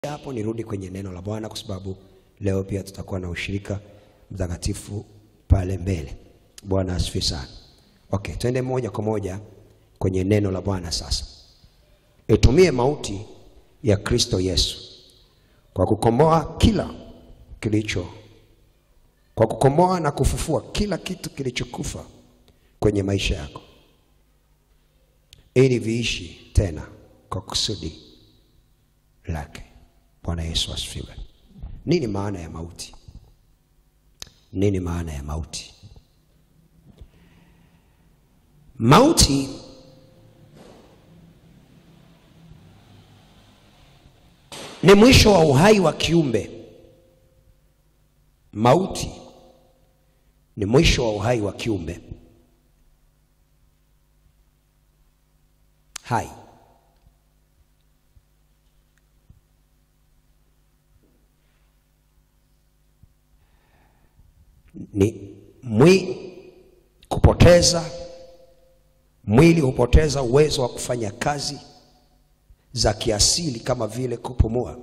Hapo nirudi kwenye neno la Bwana kwa sababu leo pia tutakuwa na ushirika mtakatifu pale mbele. Bwana asifiwe sana. Okay, twende moja kwa moja kwenye neno la Bwana sasa. Itumie mauti ya Kristo Yesu kwa kukomboa na kufufua kila kitu kilichokufa kwenye maisha yako, ili viishi tena kwa kusudi lake. Bwana Yesu asifiwe. Nini maana ya mauti? Nini maana ya mauti? Mauti ni mwisho wa uhai wa kiumbe. Mauti ni mwisho wa uhai wa kiumbe hai. Ni mwili hupoteza uwezo wa kufanya kazi za kiasili kama vile kupumua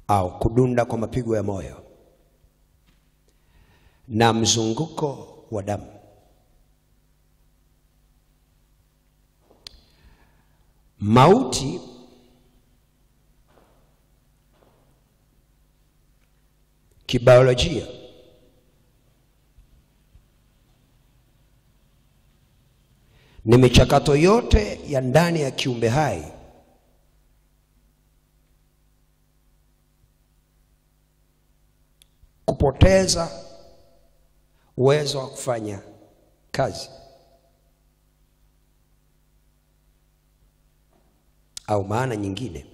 au kudunda kwa mapigo ya moyo na mzunguko wa damu. Mauti kibiolojia ni michakato yote ya ndani ya kiumbe hai kupoteza uwezo wa kufanya kazi, au maana nyingine,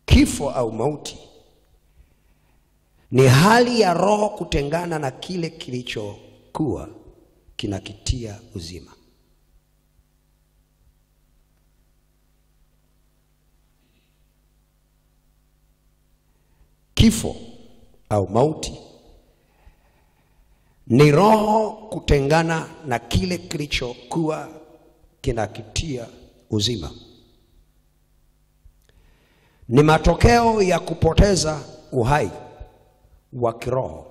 kifo au mauti ni hali ya roho kutengana na kile kilichokuwa kinakitia uzima. Kifo au mauti ni roho kutengana na kile kilichokuwa kinakitia uzima. Ni matokeo ya kupoteza uhai wa kiroho,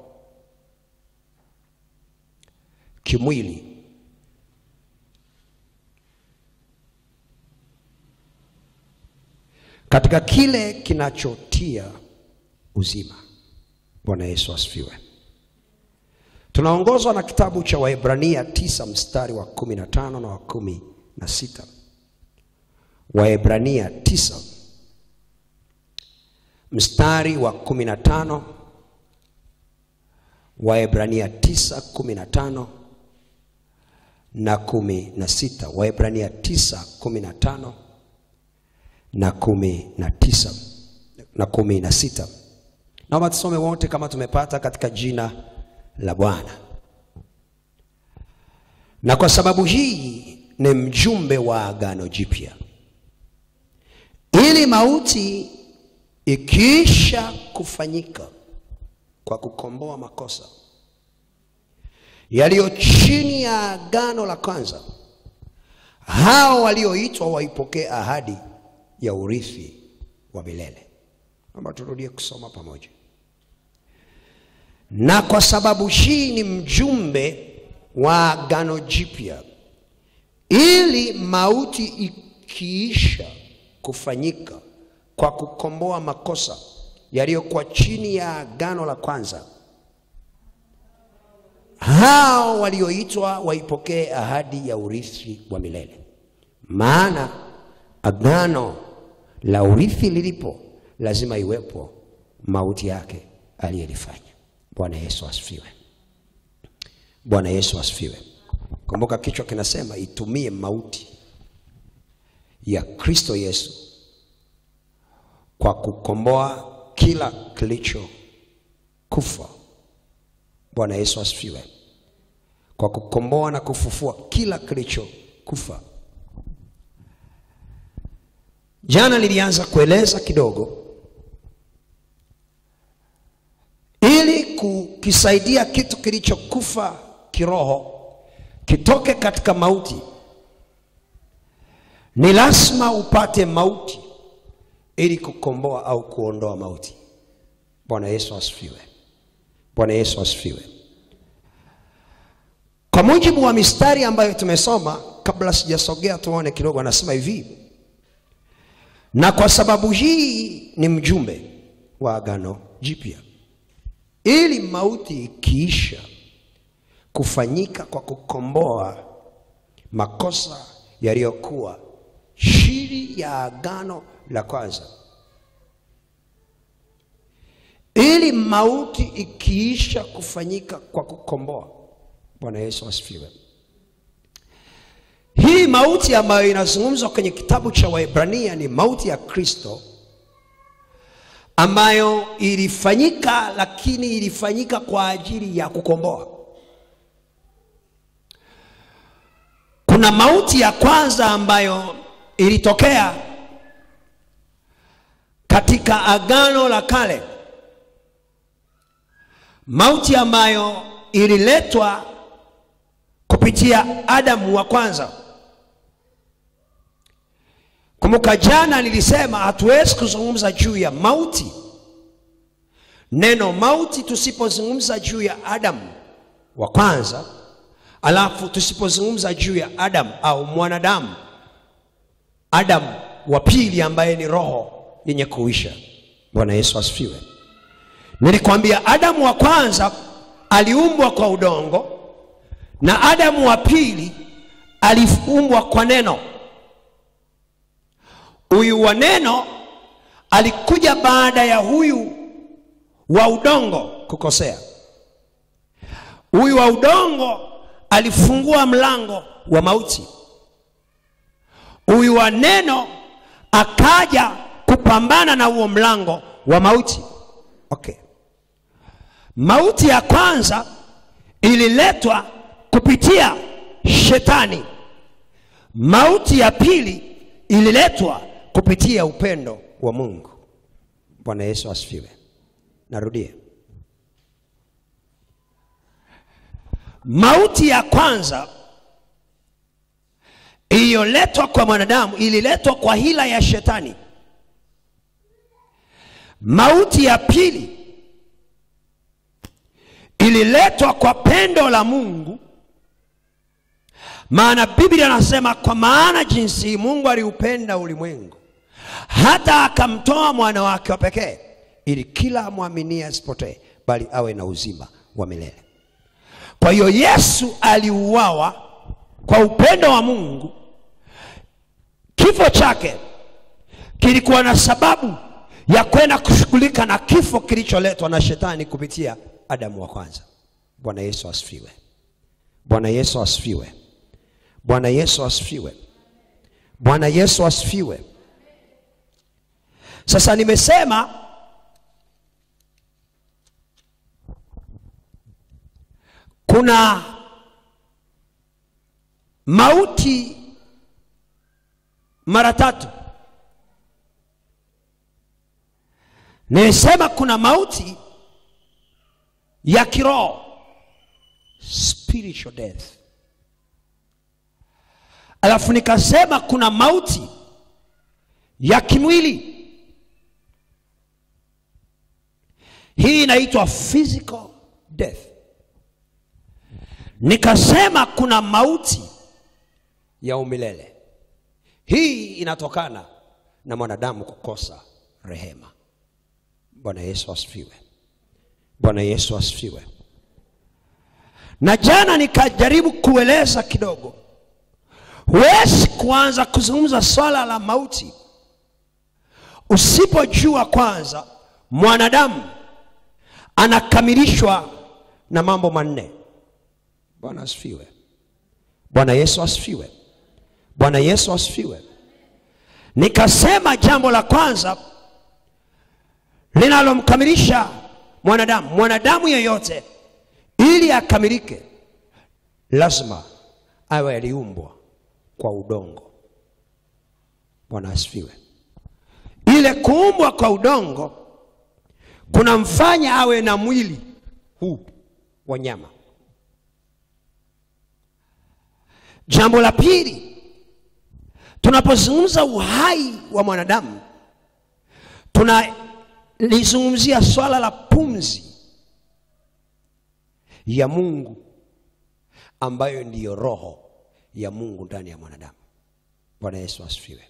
kimwili, katika kile kinachotia uzima. Bwana Yesu asifiwe. Tunaongozwa na kitabu cha Waebrania 9 mstari wa 15 na wa 16. Waebrania 9 mstari wa 15, Waebrania 9:15 na 16. Waebrania 9:15 na 19 na 16. Naomba tusome wote kama tumepata katika jina la Bwana. Na kwa sababu hii ni mjumbe wa agano jipya, ili mauti ikiisha kufanyika kwa kukomboa makosa yaliyo chini ya agano la kwanza, hao walioitwa waipokee ahadi ya urithi wa milele. Naomba turudie kusoma pamoja. Na kwa sababu hii ni mjumbe wa agano jipya, ili mauti ikiisha kufanyika kwa kukomboa makosa yaliyokuwa chini ya agano la kwanza, hao walioitwa waipokee ahadi ya urithi wa milele. Maana agano la urithi lilipo, lazima iwepo mauti yake aliyelifanya. Bwana Yesu asifiwe. Bwana Yesu asifiwe. Kumbuka kichwa kinasema itumie mauti ya Kristo Yesu kwa kukomboa kila kilicho kufa. Bwana Yesu asifiwe. Kwa kukomboa na kufufua kila kilicho kufa. Jana nilianza kueleza kidogo ili kukisaidia kitu kilichokufa kiroho kitoke katika mauti. Ni lazima upate mauti ili kukomboa au kuondoa mauti. Bwana Yesu asifiwe. Bwana Yesu asifiwe. Kwa mujibu wa mistari ambayo tumesoma, kabla sijasogea tuone kidogo, anasema hivi: na kwa sababu hii ni mjumbe wa agano jipya, ili mauti ikiisha kufanyika kwa kukomboa makosa yaliyokuwa chini ya agano la kwanza. Ili mauti ikiisha kufanyika kwa kukomboa. Bwana Yesu asifiwe. Hii mauti ambayo inazungumzwa kwenye kitabu cha Waebrania ni mauti ya Kristo, ambayo ilifanyika, lakini ilifanyika kwa ajili ya kukomboa. Kuna mauti ya kwanza ambayo ilitokea katika agano la kale, mauti ambayo ililetwa kupitia Adamu wa kwanza. Kumbuka jana nilisema hatuwezi kuzungumza juu ya mauti, neno mauti, tusipozungumza juu ya Adamu wa kwanza, alafu tusipozungumza juu ya Adamu au mwanadamu Adamu wa pili ambaye ni roho yenye kuisha. Bwana Yesu asifiwe. Nilikwambia Adamu wa kwanza aliumbwa kwa udongo, na Adamu wa pili aliumbwa kwa neno. Huyu wa neno alikuja baada ya huyu wa udongo kukosea. Huyu wa udongo alifungua mlango wa mauti. Huyu wa neno akaja kupambana na huo mlango wa mauti. Okay. Mauti ya kwanza ililetwa kupitia shetani. Mauti ya pili ililetwa kupitia upendo wa Mungu. Bwana Yesu asifiwe. Narudia. Mauti ya kwanza iliyoletwa kwa mwanadamu ililetwa kwa hila ya shetani. Mauti ya pili ililetwa kwa pendo la Mungu. Maana Biblia inasema, kwa maana jinsi Mungu aliupenda ulimwengu hata akamtoa mwana wake wa pekee, ili kila amwaminie asipotee bali awe na uzima wa milele. Kwa hiyo Yesu aliuawa kwa upendo wa Mungu. Kifo chake kilikuwa na sababu ya kwenda kushughulika na kifo kilicholetwa na shetani kupitia Adamu wa kwanza. Bwana Yesu asifiwe. Bwana Yesu asifiwe. Bwana Yesu asifiwe. Bwana Yesu asifiwe. Sasa nimesema kuna mauti mara tatu. Nimesema kuna mauti ya kiroho, spiritual death. Alafu nikasema kuna mauti ya kimwili. Hii inaitwa physical death. Nikasema kuna mauti ya umilele. Hii inatokana na mwanadamu kukosa rehema. Bwana Yesu asifiwe. Bwana Yesu asifiwe. Na jana nikajaribu kueleza kidogo, huwezi kuanza kuzungumza swala la mauti usipojua kwanza mwanadamu anakamilishwa na mambo manne. Bwana asifiwe. Bwana Yesu asifiwe. Bwana Yesu asifiwe. Nikasema jambo la kwanza linalomkamilisha mwanadamu yeyote ili akamilike, lazima awe aliumbwa kwa udongo. Bwana asifiwe. Ile kuumbwa kwa udongo kunamfanya awe na mwili huu wa nyama. Jambo la pili, tunapozungumza uhai wa mwanadamu, tunalizungumzia swala la pumzi ya Mungu ambayo ndiyo roho ya Mungu ndani ya mwanadamu. Bwana Yesu asifiwe.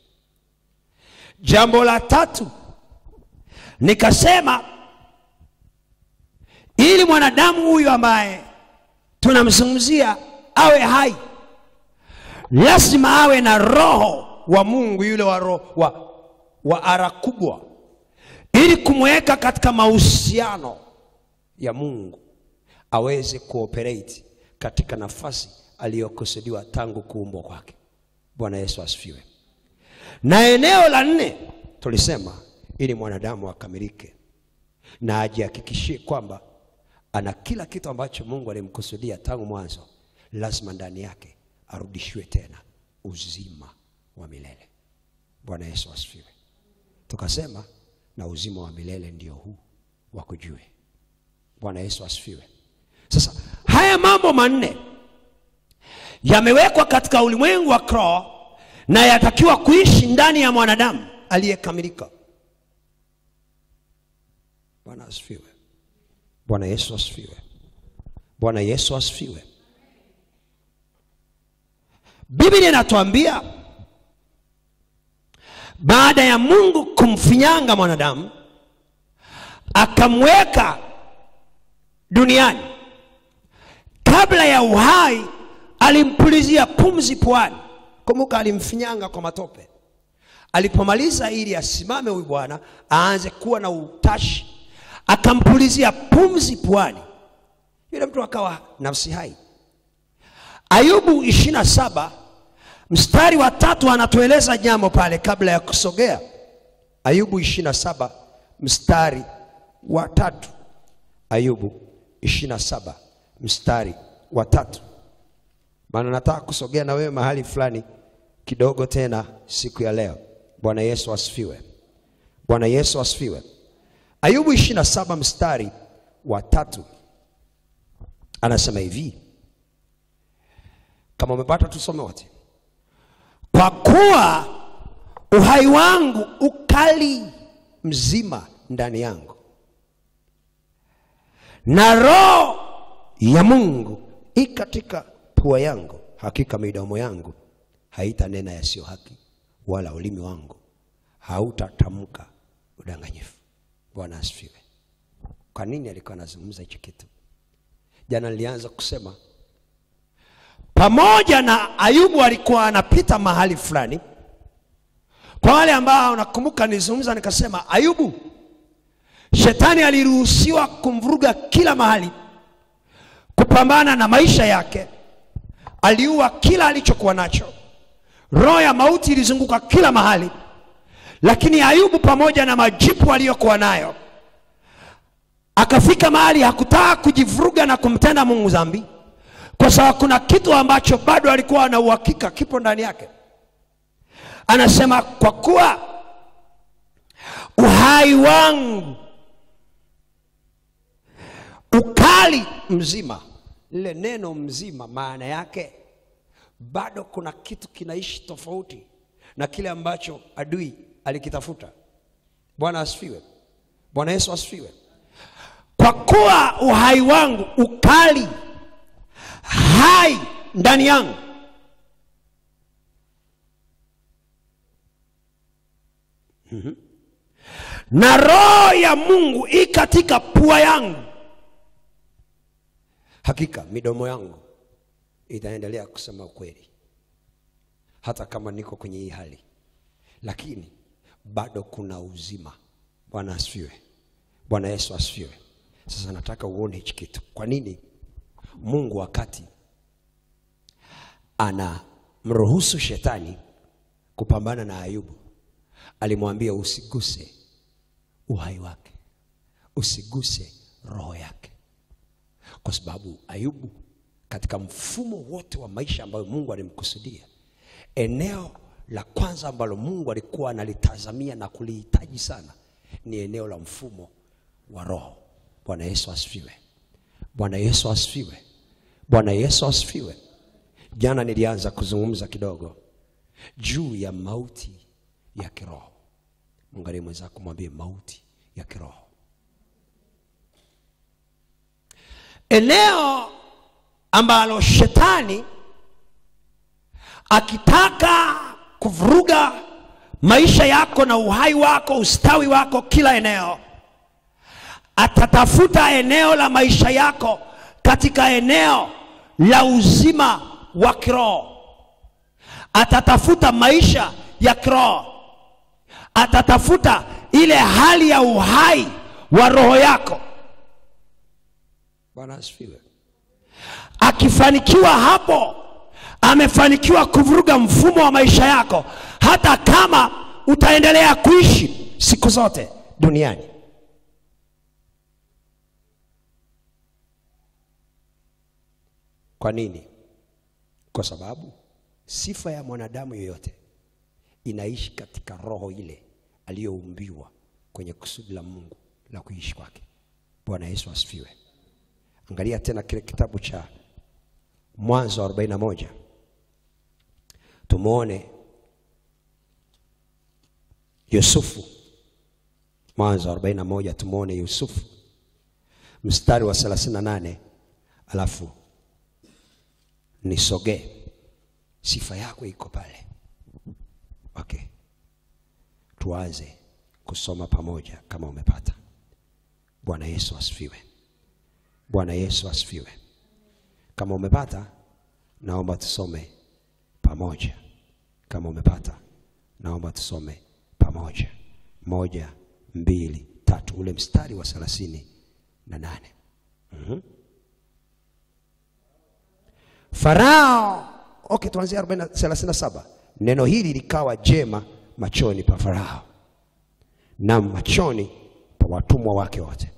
Jambo la tatu, nikasema ili mwanadamu huyu ambaye tunamzungumzia awe hai, lazima awe na roho wa Mungu, yule wa roho wa ara kubwa, ili kumweka katika mahusiano ya Mungu, aweze kuoperate katika nafasi aliyokusudiwa tangu kuumbwa kwake. Bwana Yesu asifiwe. Na eneo la 4 tulisema ili mwanadamu akamilike na ajihakikishie kwamba ana kila kitu ambacho Mungu alimkusudia tangu mwanzo, lazima ndani yake arudishiwe tena uzima wa milele. Bwana Yesu asifiwe. Tukasema na uzima wa milele ndio huu wa kujua. Bwana Yesu asifiwe. Sasa haya mambo 4 yamewekwa katika ulimwengu wa kiroho na yatakiwa kuishi ndani ya mwanadamu aliyekamilika. Bwana asifiwe. Bwana Yesu asifiwe. Bwana Yesu asifiwe. Biblia inatuambia baada ya Mungu kumfinyanga mwanadamu akamweka duniani, kabla ya uhai alimpulizia pumzi puani. Kumbuka alimfinyanga kwa matope. Alipomaliza ili asimame huyu bwana aanze kuwa na utashi, akampulizia pumzi puani, yule mtu akawa nafsi hai. Ayubu 27 mstari wa 3 anatueleza jambo pale kabla ya kusogea. Ayubu 27 mstari wa 3. Ayubu 27 mstari wa 3. Maana nataka kusogea na wewe mahali fulani kidogo tena siku ya leo. Bwana Yesu asifiwe. Bwana Yesu asifiwe. Ayubu 27 mstari wa 3 anasema hivi, kama umepata tusome wote. Kwa kuwa uhai wangu ukali mzima ndani yangu, na roho ya Mungu katika pua yangu, hakika midomo yangu haitanena yasiyo haki, wala ulimi wangu hautatamka udanganyifu. Bwana asifiwe. Kwa nini alikuwa anazungumza hicho kitu? Jana nilianza kusema pamoja na Ayubu alikuwa anapita mahali fulani. Kwa wale ambao nakumbuka nilizungumza nikasema Ayubu, shetani aliruhusiwa kumvuruga kila mahali, kupambana na maisha yake. Aliua kila alichokuwa nacho. Roho ya mauti ilizunguka kila mahali. Lakini Ayubu pamoja na majipu aliyokuwa nayo, akafika mahali hakutaka kujivuruga na kumtenda Mungu dhambi, kwa sababu kuna kitu ambacho bado alikuwa na uhakika kipo ndani yake. Anasema kwa kuwa uhai wangu ukali mzima. Lile neno mzima maana yake bado kuna kitu kinaishi tofauti na kile ambacho adui alikitafuta. Bwana asifiwe. Bwana Yesu asifiwe. Kwa kuwa uhai wangu ukali hai ndani yangu, na roho ya Mungu katika pua yangu, hakika midomo yangu itaendelea kusema ukweli hata kama niko kwenye hii hali, lakini bado kuna uzima. Bwana asifiwe. Bwana Yesu asifiwe. Sasa nataka uone hichi kitu. Kwa nini Mungu wakati anamruhusu shetani kupambana na Ayubu alimwambia usiguse uhai wake, usiguse roho yake? Kwa sababu Ayubu katika mfumo wote wa maisha ambayo Mungu alimkusudia, eneo la kwanza ambalo Mungu alikuwa analitazamia na kulihitaji sana ni eneo la mfumo wa roho. Bwana Yesu asifiwe. Bwana Yesu asifiwe. Bwana Yesu asifiwe. Jana nilianza kuzungumza kidogo juu ya mauti ya kiroho. Mwangalie mwenzako, mwambie mauti ya kiroho. Eneo ambalo shetani akitaka kuvuruga maisha yako na uhai wako, ustawi wako, kila eneo, atatafuta eneo la maisha yako katika eneo la uzima wa kiroho. Atatafuta maisha ya kiroho. Atatafuta ile hali ya uhai wa roho yako. Bwana asifiwe. Akifanikiwa hapo, amefanikiwa kuvuruga mfumo wa maisha yako, hata kama utaendelea kuishi siku zote duniani. Kwa nini? Kwa sababu sifa ya mwanadamu yoyote inaishi katika roho ile aliyoumbiwa kwenye kusudi la Mungu la kuishi kwake. Bwana Yesu asifiwe. Angalia tena kile kitabu cha Mwanzo 41. Tumuone Yusufu. Mwanzo 41 tumuone Yusufu. Mstari wa 38, alafu nisogee. Sifa yako iko pale. Okay. Tuanze kusoma pamoja kama umepata. Bwana Yesu asifiwe. Bwana Yesu asifiwe. Kama umepata, naomba tusome pamoja. Kama umepata, naomba tusome pamoja. 1, 2, 3. Ule mstari wa 38. Farao. Okay, tuanzie 37. Neno hili likawa jema machoni pa Farao na machoni pa watumwa wake wote.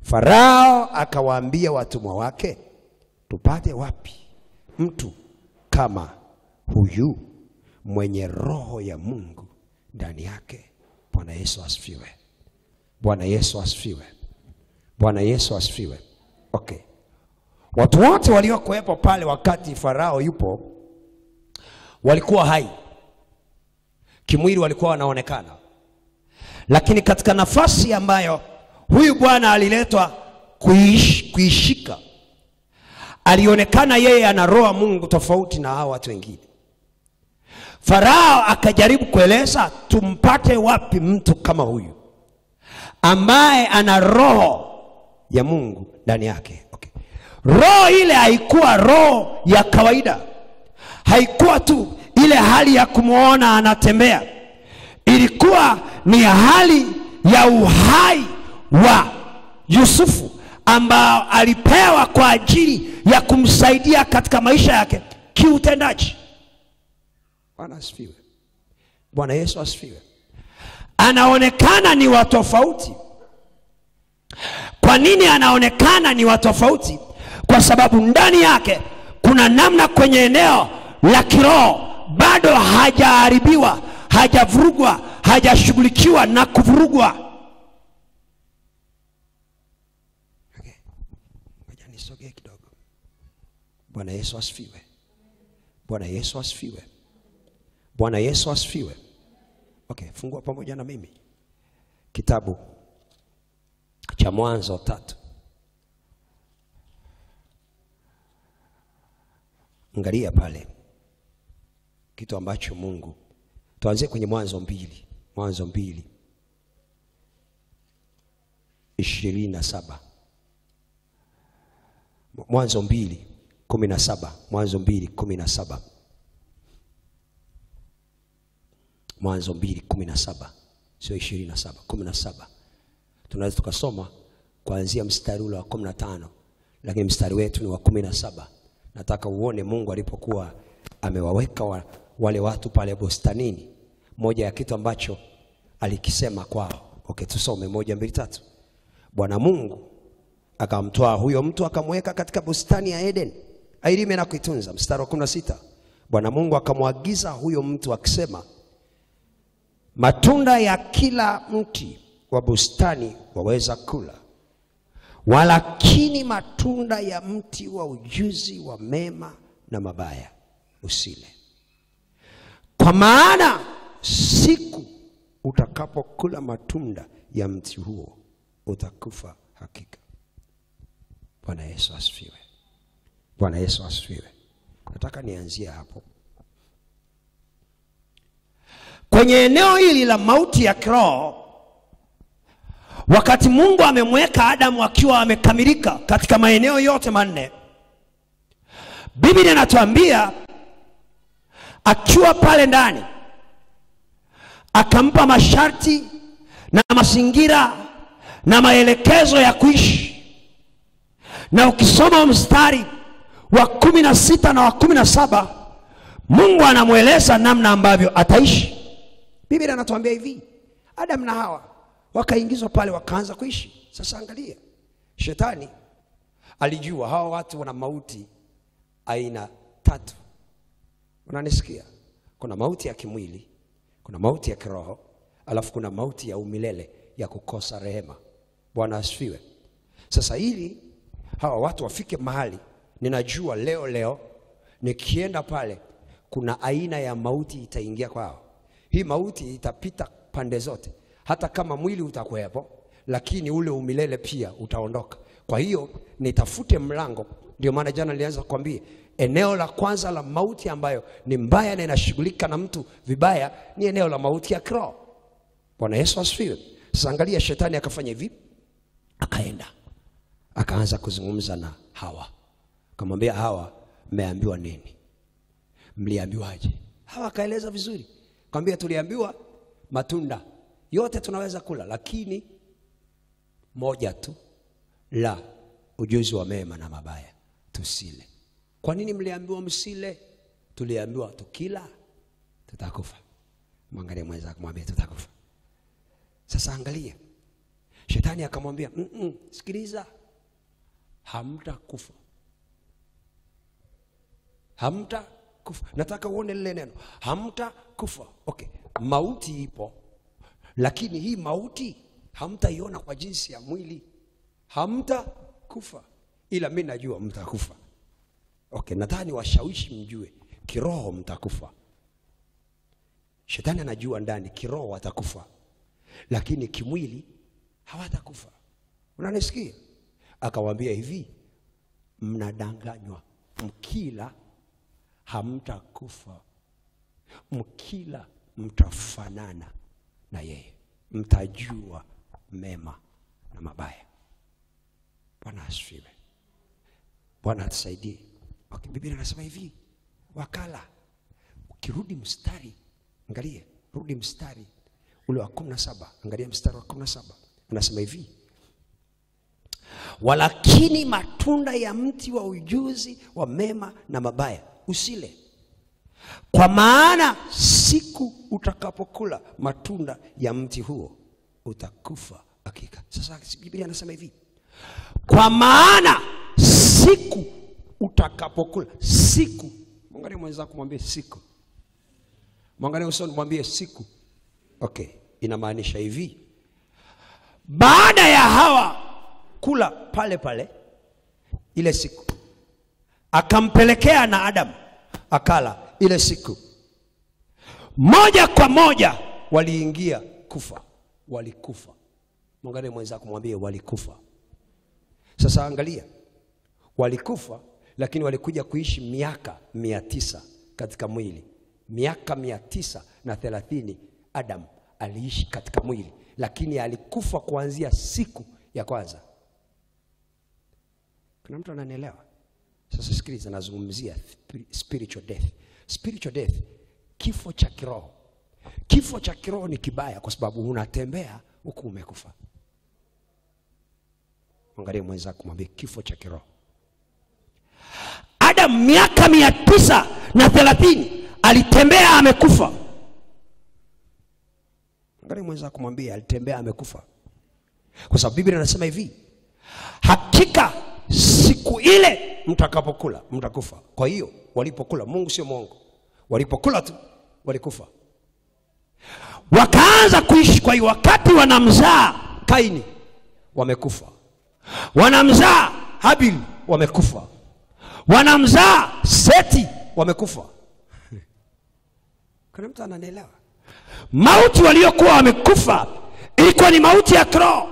Farao akawaambia watumwa wake, tupate wapi mtu kama huyu mwenye roho ya Mungu ndani yake? Bwana Yesu asifiwe. Bwana Yesu asifiwe. Bwana Yesu asifiwe. Okay. Watu wote waliokuwepo pale wakati Farao yupo walikuwa hai. Kimwili walikuwa wanaonekana. Lakini katika nafasi ambayo huyu bwana aliletwa kuishika, alionekana yeye ana roho ya Mungu tofauti na hao watu wengine. Farao akajaribu kueleza, tumpate wapi mtu kama huyu ambaye ana roho ya Mungu ndani yake? Okay. Roho ile haikuwa roho ya kawaida. Haikuwa tu ile hali ya kumuona anatembea. Ilikuwa ni hali ya uhai wa Yusufu ambao alipewa kwa ajili ya kumsaidia katika maisha yake kiutendaji. Bwana asifiwe. Bwana Yesu asifiwe. Anaonekana ni wa tofauti. Kwa nini anaonekana ni wa tofauti? Kwa sababu ndani yake kuna namna kwenye eneo la kiroho bado hajaharibiwa, hajavurugwa, hajashughulikiwa na kuvurugwa. Okay. Ngoja nisogee kidogo. Bwana Yesu asifiwe. Bwana Yesu asifiwe. Bwana Yesu asifiwe. Okay, fungua pamoja na mimi kitabu cha Mwanzo 3. Angalia pale kitu ambacho Mungu. Tuanze kwenye Mwanzo 2. Mwanzo 2:27. Mwanzo 2:17. Mwanzo 2:17. Mwanzo 2:17. Sio 27, 17. Tunaweza tukasoma kuanzia mstari ule wa 15, lakini mstari wetu ni wa 17. Nataka uone Mungu alipokuwa amewaweka wale watu pale bustanini, moja ya kitu ambacho alikisema kwao. Okay, tusome 1, 2, 3. Bwana Mungu akamtoa huyo mtu akamweka katika bustani ya Eden ailime na kuitunza. Mstari wa 16. Bwana Mungu akamwagiza huyo mtu akisema, matunda ya kila mti wa bustani waweza kula, walakini matunda ya mti wa ujuzi wa mema na mabaya usile, kwa maana siku utakapokula matunda ya mti huo utakufa hakika. Bwana Yesu asifiwe. Bwana Yesu asifiwe. Nataka nianzie hapo. Kwenye eneo hili la mauti ya kiroho, wakati Mungu amemweka Adamu akiwa amekamilika katika maeneo yote manne, Biblia inatuambia akiwa pale ndani akampa masharti na mazingira na maelekezo ya kuishi. Na ukisoma mstari wa 16 na wa 17, Mungu anamueleza namna ambavyo ataishi. Biblia inatuambia hivi, Adam na Hawa wakaingizwa pale wakaanza kuishi. Sasa angalia, shetani alijua hawa watu wana mauti aina 3. Unanisikia? Kuna mauti ya kimwili, kuna mauti ya kiroho, alafu kuna mauti ya umilele ya kukosa rehema. Bwana asifiwe. Sasa ili hawa watu wafike mahali, ninajua leo nikienda pale kuna aina ya mauti itaingia kwao. Hii mauti itapita pande zote. Hata kama mwili utakuwepo, lakini ule umilele pia utaondoka. Kwa hiyo nitafute mlango. Ndio maana jana nilianza kukwambia eneo la kwanza la mauti ambayo ni mbaya na inashughulika na mtu vibaya ni eneo la mauti ya kiroho. Bwana Yesu asifiwe. Sasa angalia, shetani akafanya hivi, akaenda akaanza kuzungumza na Hawa. Akamwambia Hawa, mmeambiwa nini? Mliambiwaje? Hawa akaeleza vizuri. Akamwambia tuliambiwa matunda yote tunaweza kula, lakini moja tu, la ujuzi wa mema na mabaya tusile. Kwa nini mliambiwa msile? Tuliambiwa tukila tutakufa. Mwangalie mwenzako, mwambie tutakufa. Sasa angalia, shetani akamwambia sikiliza, hamtakufa. Hamtakufa. Nataka uone lile neno, hamtakufa. Okay, mauti ipo, lakini hii mauti hamtaiona kwa jinsi ya mwili. Hamtakufa, ila mimi najua mtakufa. Okay, nadhani washawishi mjue kiroho mtakufa. Shetani anajua ndani kiroho watakufa, lakini kimwili hawatakufa. Unanisikia? Akawaambia hivi, mnadanganywa. Mkila hamtakufa, mkila mtafanana na yeye, mtajua mema na mabaya. Bwana asifiwe. Bwana atusaidie. Okay, Biblia inasema hivi, wakala. Ukirudi mstari, angalia, rudi mstari ule wa 17, angalia mstari wa 17. Anasema hivi, walakini matunda ya mti wa ujuzi wa mema na mabaya usile, kwa maana siku utakapokula matunda ya mti huo utakufa hakika. Sasa Biblia inasema hivi, kwa maana siku utakapokula. Siku, mwangalie mwenzako mwambie siku. Mwangalie usoni mwambie siku. Okay, inamaanisha hivi, baada ya Hawa kula pale ile siku, akampelekea na Adam akala ile siku, moja kwa moja waliingia kufa. Walikufa. Mwangalie mwenzako mwambie walikufa. Sasa angalia, walikufa, lakini walikuja kuishi miaka 900 katika mwili. Miaka 930 Adam aliishi katika mwili, lakini alikufa kuanzia siku ya kwanza. Kuna mtu ananielewa? Sasa sikiliza, nazungumzia spiritual death. Spiritual death, kifo cha kiroho. Kifo cha kiroho ni kibaya kwa sababu unatembea huku umekufa. Angalia mwenzako mwambie kifo cha kiroho. Adam miaka 930 alitembea amekufa. Angalia mwenzako mwambie alitembea amekufa. Kwa sababu Biblia inasema hivi, hakika siku ile mtakapokula mtakufa. Kwa hiyo walipokula, Mungu sio mwongo, walipokula tu walikufa. Wakaanza kuishi. Kwa hiyo wakati wanamzaa Kaini wamekufa, wanamzaa Habili wamekufa, wanamzaa Seti wamekufa. Kuna mtu ananielewa? Mauti waliokuwa wamekufa ilikuwa ni mauti ya kiroho.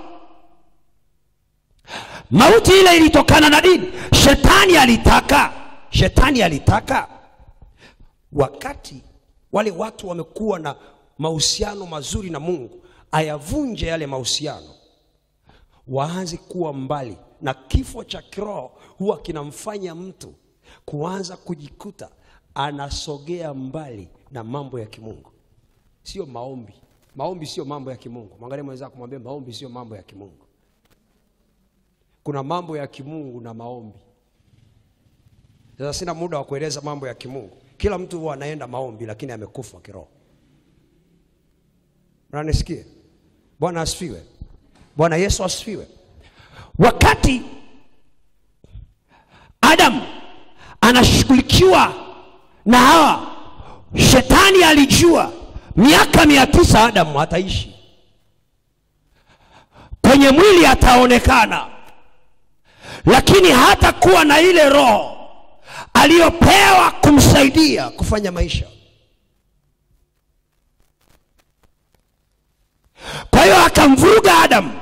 Mauti ile ilitokana na nini? Shetani alitaka wakati wale watu wamekuwa na mahusiano mazuri na Mungu, ayavunje yale mahusiano, waanze kuwa mbali. Na kifo cha kiroho huwa kinamfanya mtu kuanza kujikuta anasogea mbali na mambo ya kimungu. Sio maombi. Maombi sio mambo ya kimungu. Mwangalie mwenzako kumwambia maombi sio mambo ya kimungu. Kuna mambo ya kimungu na maombi. Sasa sina muda wa kueleza mambo ya kimungu. Kila mtu huwa anaenda maombi lakini amekufa kiroho. Unanisikia? Bwana asifiwe. Bwana Yesu asifiwe. Wakati Adam anashughulikiwa na Hawa, Shetani alijua miaka 900 Adam ataishi. Kwenye mwili ataonekana, lakini hata kuwa na ile roho aliyopewa kumsaidia kufanya maisha. Kwa hiyo akamvuruga Adam,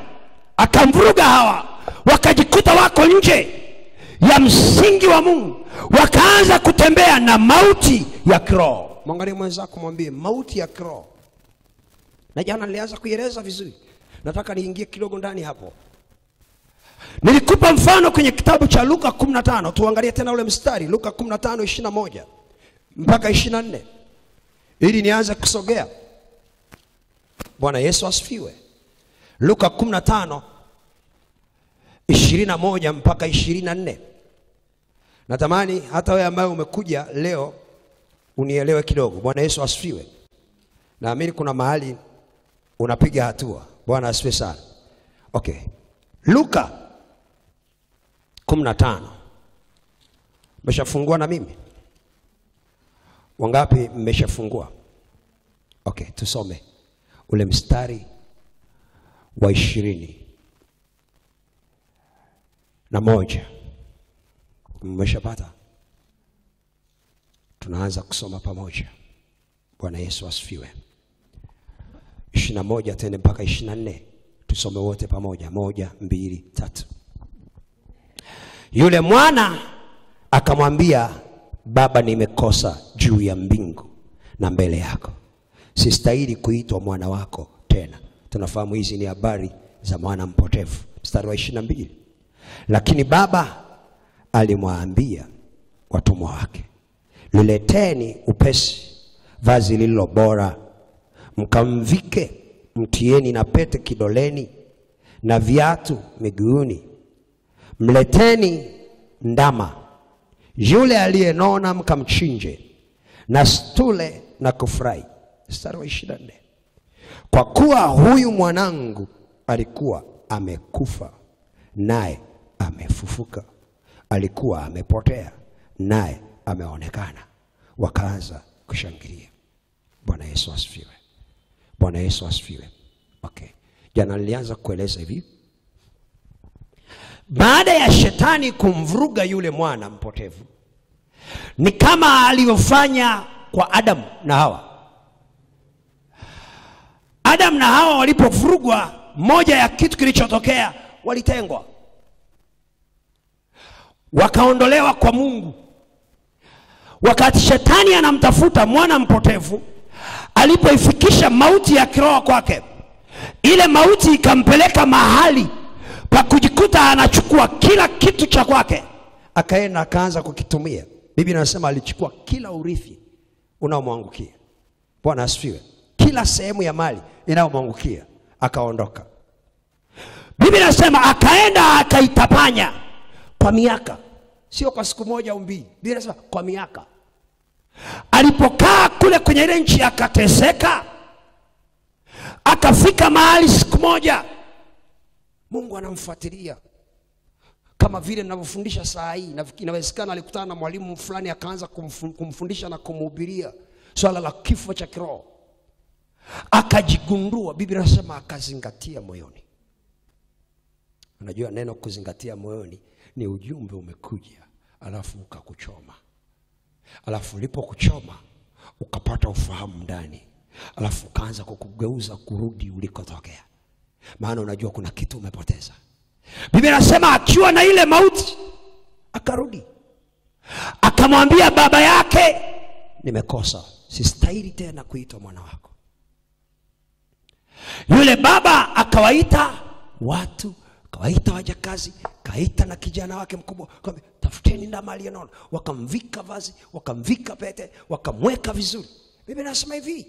akamvuruga Hawa, wakajikuta wako nje ya msingi wa Mungu, wakaanza kutembea na mauti ya kiroho. Mwangalie mwenzako mwambie mauti ya kiroho. Na jana nilianza kueleza vizuri, nataka niingie kidogo ndani hapo. Nilikupa mfano kwenye kitabu cha Luka 15. Tuangalie tena ule mstari Luka 15:21 mpaka 24 ili nianze kusogea. Bwana Yesu asifiwe. Luka 15:21 mpaka 24. Natamani hata wewe ambaye umekuja leo unielewe kidogo. Bwana Yesu asifiwe. Naamini kuna mahali unapiga hatua. Bwana asifiwe sana. Okay. Luka 15. Mmeshafungua na mimi? Wangapi mmeshafungua? Okay, tusome ule mstari wa 21. Mmeshapata? Tunaanza kusoma pamoja. Bwana Yesu asifiwe. 21 tena mpaka 24. Tusome wote pamoja. 1, 2, 3. Yule mwana akamwambia, Baba, nimekosa juu ya mbingu na mbele yako. Sistahili kuitwa mwana wako tena. Tunafahamu hizi ni habari za mwana mpotevu. Mstari wa 22. Lakini baba alimwambia watumwa wake, lileteni upesi vazi lililo bora, mkamvike, mtieni na pete kidoleni na viatu miguuni. Mleteni ndama yule aliyenona, mkamchinje, na stule na kufurahi. Mstari wa 24. Kwa kuwa huyu mwanangu alikuwa amekufa, naye amefufuka; alikuwa amepotea, naye ameonekana. Wakaanza kushangilia. Bwana Yesu asifiwe. Bwana Yesu asifiwe. Okay. Jana nilianza kueleza hivi. Baada ya Shetani kumvuruga yule mwana mpotevu, ni kama alivyofanya kwa Adam na Hawa. Adam na Hawa walipovurugwa, moja ya kitu kilichotokea, walitengwa, wakaondolewa kwa Mungu. Wakati Shetani anamtafuta mwana mpotevu, alipoifikisha mauti ya kiroho kwake, ile mauti ikampeleka mahali pa kujikuta anachukua kila kitu cha kwake, akaenda akaanza kukitumia. Biblia inasema alichukua kila urithi unaomwangukia. Bwana asifiwe. Kila sehemu ya mali inayomwangukia akaondoka. Biblia inasema akaenda akaitapanya kwa miaka, sio kwa siku moja au mbili. Biblia inasema kwa miaka. Alipokaa kule kwenye ile nchi akateseka, akafika mahali siku moja Mungu anamfuatilia. Kama vile ninavyofundisha saa hii, inawezekana alikutana na mwalimu fulani akaanza kumfundisha na kumhubiria swala la kifo cha kiroho. Akajigundua, Biblia inasema akazingatia moyoni. Unajua neno kuzingatia moyoni ni ujumbe umekuja, alafu ukakuchoma. Alafu ulipokuchoma ukapata ufahamu ndani. alafu kaanza kukugeuza kurudi ulikotokea, maana unajua kuna kitu umepoteza. Biblia inasema akiwa na ile mauti akarudi, akamwambia baba yake, nimekosa, sistahili tena kuitwa mwana wako. Yule baba akawaita watu, akawaita wajakazi, kaita na kijana wake mkubwa, akamwambia tafuteni ndama aliyenona. Wakamvika vazi, wakamvika pete, wakamweka vizuri. Biblia inasema hivi,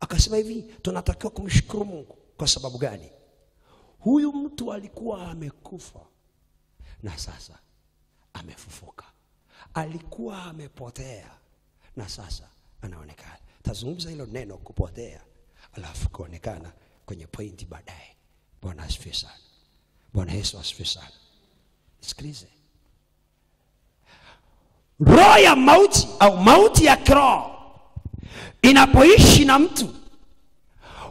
akasema hivi, tunatakiwa kumshukuru Mungu. Kwa sababu gani? Huyu mtu alikuwa amekufa na sasa amefufuka. Alikuwa amepotea na sasa anaonekana. Tazungumza hilo neno kupotea alafu kuonekana kwenye pointi baadaye. Bwana asifiwe sana. Bwana Yesu asifiwe sana. Sikilize. Roho ya mauti au mauti ya kiroho inapoishi na mtu,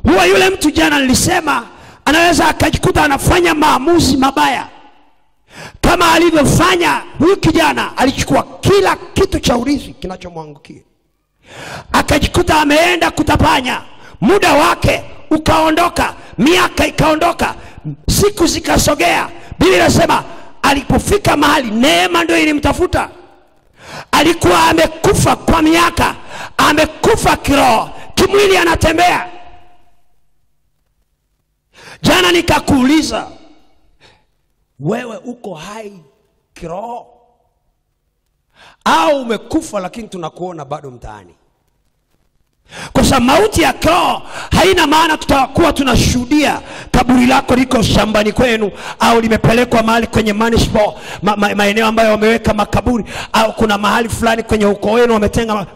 huwa yule mtu, jana nilisema, anaweza akajikuta anafanya maamuzi mabaya. Kama alivyofanya huyu kijana, alichukua kila kitu cha urithi kinachomwangukia, akajikuta ameenda kutapanya. Muda wake ukaondoka, miaka ikaondoka, siku zikasogea. Biblia inasema alipofika mahali, neema ndio ilimtafuta. Alikuwa amekufa kwa miaka, amekufa kiroho, kimwili anatembea. Jana nikakuuliza, wewe uko hai kiroho au umekufa lakini tunakuona bado mtaani? Kwa sababu mauti ya kiroho haina maana tutakuwa tunashuhudia kaburi lako liko shambani kwenu au limepelekwa mahali kwenye manispaa, maeneo ambayo wameweka makaburi, au kuna mahali fulani kwenye ukoo wenu wametenga.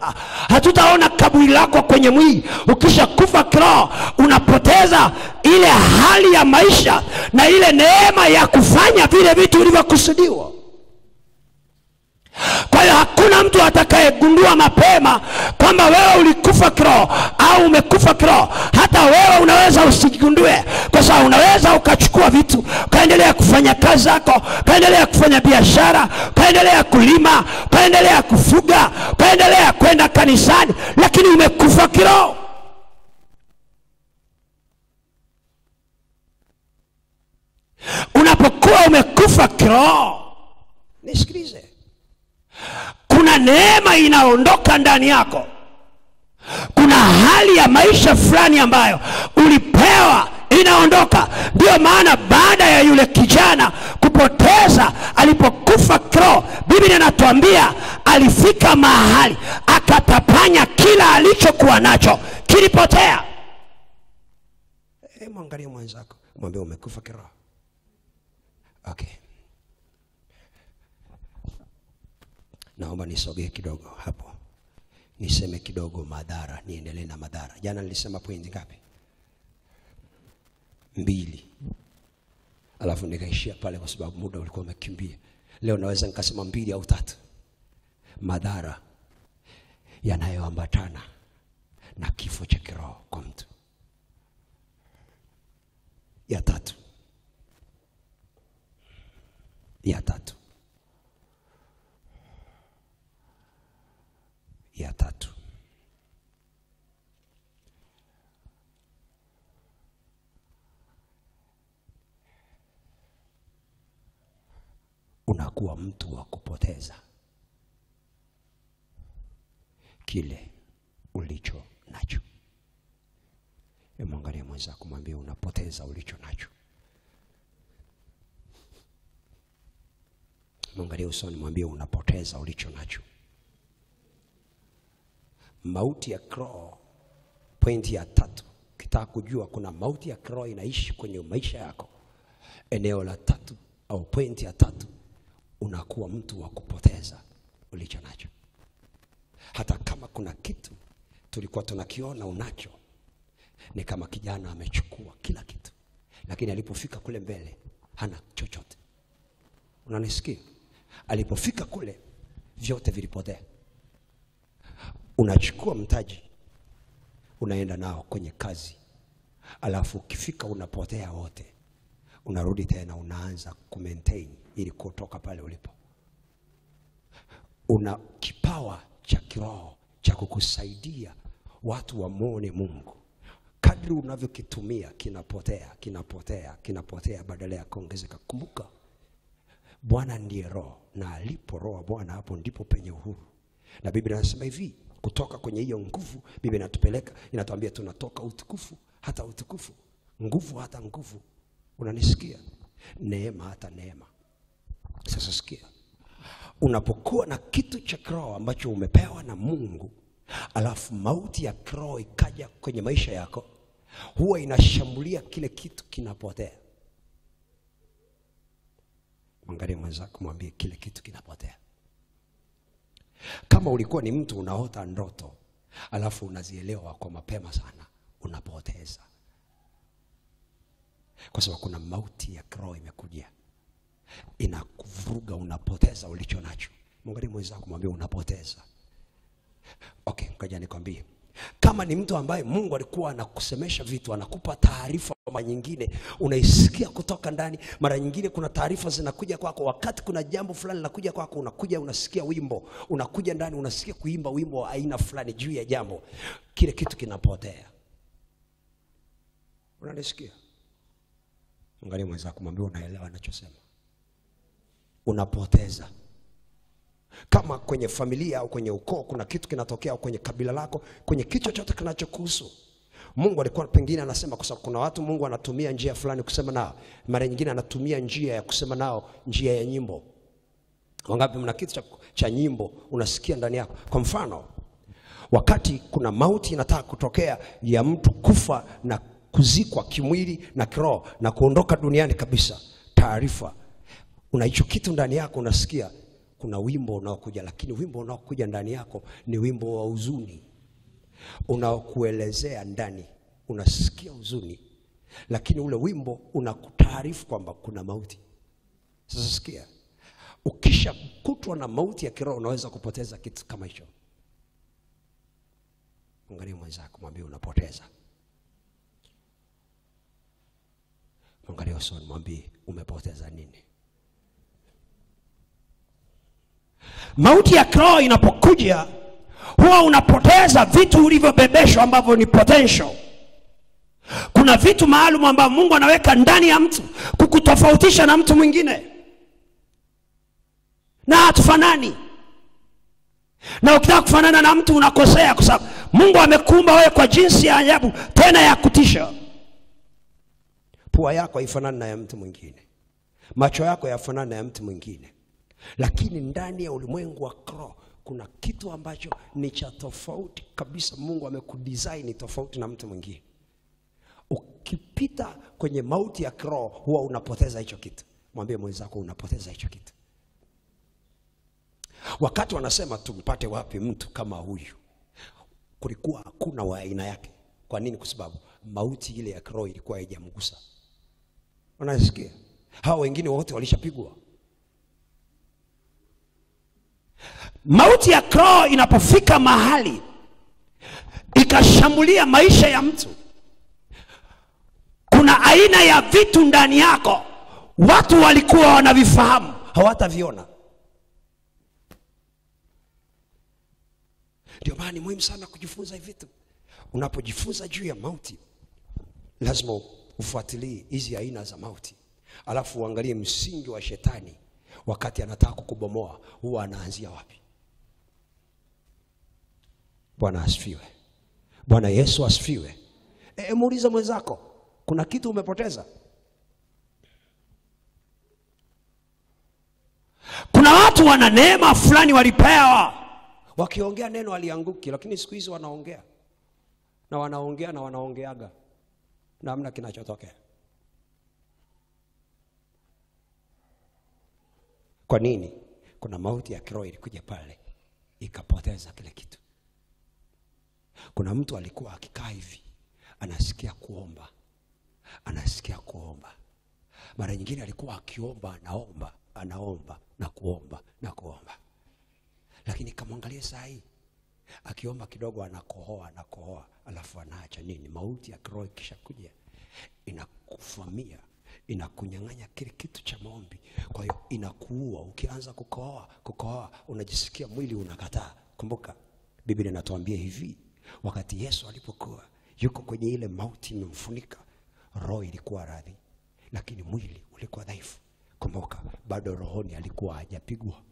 Hatutaona kaburi lako kwenye mwili. Ukisha kufa kiroho unapoteza ile hali ya maisha na ile neema ya kufanya vile vitu vilivyokusudiwa. Kwa hiyo hakuna mtu atakayegundua mapema kwamba wewe ulikufa kiroho au umekufa kiroho. Hata wewe unaweza usigundue, kwa sababu unaweza ukachukua vitu, ukaendelea kufanya kazi zako, ukaendelea kufanya biashara, ukaendelea kulima, ukaendelea kufuga, ukaendelea kwenda kanisani, lakini umekufa kiroho. Unapokuwa umekufa kiroho, nisikilize, kuna neema inaondoka ndani yako. Kuna hali ya maisha fulani ambayo ulipewa inaondoka. Ndio maana baada ya yule kijana kupoteza, alipokufa kiroho, Biblia inatuambia alifika mahali akatapanya kila alichokuwa nacho kilipotea. Mwangalie mwenzako, mwambie umekufa kiroho. Okay. Naomba nisogee kidogo hapo, niseme kidogo madhara, niendelee na madhara. Jana nilisema pointi ngapi? 2. Alafu nikaishia pale kwa sababu muda ulikuwa umekimbia. Leo naweza nikasema 2 au 3. Madhara yanayoambatana na kifo cha kiroho kwa mtu. Ya tatu. Unakuwa mtu wa kupoteza kile ulicho nacho. Mwangalie mwenzako, mwambie unapoteza ulicho nacho. Mwangalie usoni, mwambie unapoteza ulicho nacho. Mauti ya kiroho, pointi ya 3. Ukitaka kujua kuna mauti ya kiroho inaishi kwenye maisha yako, eneo la 3 au pointi ya 3, unakuwa mtu wa kupoteza ulicho nacho. Hata kama kuna kitu tulikuwa tunakiona unacho, ni kama kijana amechukua kila kitu, lakini alipofika kule mbele hana chochote. Unanisikia? Alipofika kule vyote vilipotea. Unachukua mtaji, unaenda nao kwenye kazi, alafu ukifika unapotea wote. Unarudi tena unaanza kumaintain ili kutoka pale ulipo. Una kipawa cha kiroho cha kukusaidia watu wamuone Mungu. Kadri unavyokitumia kinapotea badala ya kuongezeka. Kumbuka Bwana ndiye roho, na alipo roho Bwana hapo ndipo penye uhuru. Na Biblia inasema hivi, kutoka kwenye hiyo nguvu Biblia inatupeleka, inatuambia tunatoka utukufu hata utukufu, nguvu hata nguvu. Unanisikia? Neema hata neema. Sasa sikia, unapokuwa na kitu cha kiroho ambacho umepewa na Mungu, alafu mauti ya kiroho ikaja kwenye maisha yako, huwa inashambulia kile kitu, kinapotea. Mwangalie mwenzako, mwambie kile kitu kinapotea. Kama ulikuwa ni mtu unaota ndoto, alafu unazielewa kwa mapema sana, unapoteza. Kwa sababu kuna mauti ya kiroho imekuja, inakuvuruga, unapoteza ulicho nacho. Mwangalie mwenzako, mwambie unapoteza. Okay, ngoja nikwambie. Kama ni mtu ambaye Mungu alikuwa anakusemesha vitu, anakupa taarifa mara nyingine unaisikia kutoka ndani, mara nyingine kuna taarifa zinakuja kwako wakati kuna jambo fulani linakuja kwako, unakuja unasikia wimbo, unakuja ndani unasikia kuimba wimbo wa aina fulani juu ya jambo, kile kitu kinapotea. Unanisikia? Angalia mwenzako, mwambie unaelewa ninachosema. Unapoteza. Kama kwenye familia au kwenye ukoo kuna kitu kinatokea, au kwenye kabila lako, kwenye kitu chochote kinachokuhusu, Mungu alikuwa pengine anasema, kwa sababu kuna watu Mungu anatumia njia fulani kusema nao, mara nyingine anatumia njia ya kusema nao, njia ya nyimbo. Wangapi mna kitu cha nyimbo unasikia ndani yako? Kwa mfano, wakati kuna mauti inataka kutokea ya mtu kufa na kuzikwa kimwili na kiroho na kuondoka duniani kabisa, taarifa, una hicho kitu ndani yako, unasikia kuna wimbo unaokuja, lakini wimbo unaokuja ndani yako ni wimbo wa huzuni. Unaokuelezea ndani, unasikia huzuni, lakini ule wimbo unakutaarifu kwamba kuna mauti. Sasa sikia, ukishakutwa na mauti ya kiroho unaweza kupoteza kitu kama hicho. Angalia mwenzako, mwambie unapoteza. Angalia usoni, mwambie umepoteza nini? Mauti ya kiroho inapokuja, huwa unapoteza vitu ulivyobebeshwa ambavyo ni potential. Kuna vitu maalum ambavyo Mungu anaweka ndani ya mtu kukutofautisha na mtu mwingine, na hatufanani. Na ukitaka kufanana na mtu unakosea, kwa sababu Mungu amekuumba wewe kwa jinsi ya ajabu tena ya kutisha. Pua yako haifanani na ya mtu mwingine, macho yako hayafanani na ya mtu mwingine, lakini ndani ya ulimwengu wa kiroho kuna kitu ambacho ni cha tofauti kabisa. Mungu amekudesign tofauti na mtu mwingine. Ukipita kwenye mauti ya kiroho huwa unapoteza hicho kitu. Mwambie mwenzako unapoteza hicho kitu. Wakati wanasema tumpate wapi mtu kama huyu, kulikuwa hakuna wa aina yake. Kwa nini? Kwa sababu mauti ile ya kiroho ilikuwa haijamgusa. Unasikia? Hao wengine wote walishapigwa. Mauti ya kiroho inapofika mahali ikashambulia maisha ya mtu, kuna aina ya vitu ndani yako watu walikuwa wanavifahamu hawataviona. Ndio maana ni muhimu sana kujifunza hivi vitu. Unapojifunza juu ya mauti, lazima ufuatilie hizi aina za mauti, alafu uangalie msingi wa shetani wakati anataka kukubomoa huwa anaanzia wapi. Bwana asifiwe. Bwana Yesu asifiwe. Muulize mwenzako, kuna kitu umepoteza? Kuna watu wana neema fulani walipewa, wakiongea neno alianguki, lakini siku hizi wanaongea na wanaongeaga na hamna kinachotokea. Kwa nini? Kuna mauti ya kiroho ilikuja pale ikapoteza kile kitu. Kuna mtu alikuwa akikaa hivi, anasikia kuomba. Mara nyingine alikuwa akiomba, anaomba na kuomba. Lakini kama angalia saa hii, akiomba kidogo anakohoa, alafu anaacha. Nini? Mauti ya kiroho ikishakuja inakufamia, inakunyang'anya kile kitu cha maombi. Kwa hiyo inakuua. Ukianza kukohoa unajisikia mwili unakataa. Kumbuka Biblia inatuambia hivi, Wakati Yesu alipokuwa yuko kwenye ile mauti imemfunika, roho ilikuwa radhi, lakini mwili ulikuwa dhaifu. Kumbuka, bado rohoni alikuwa hajapigwa.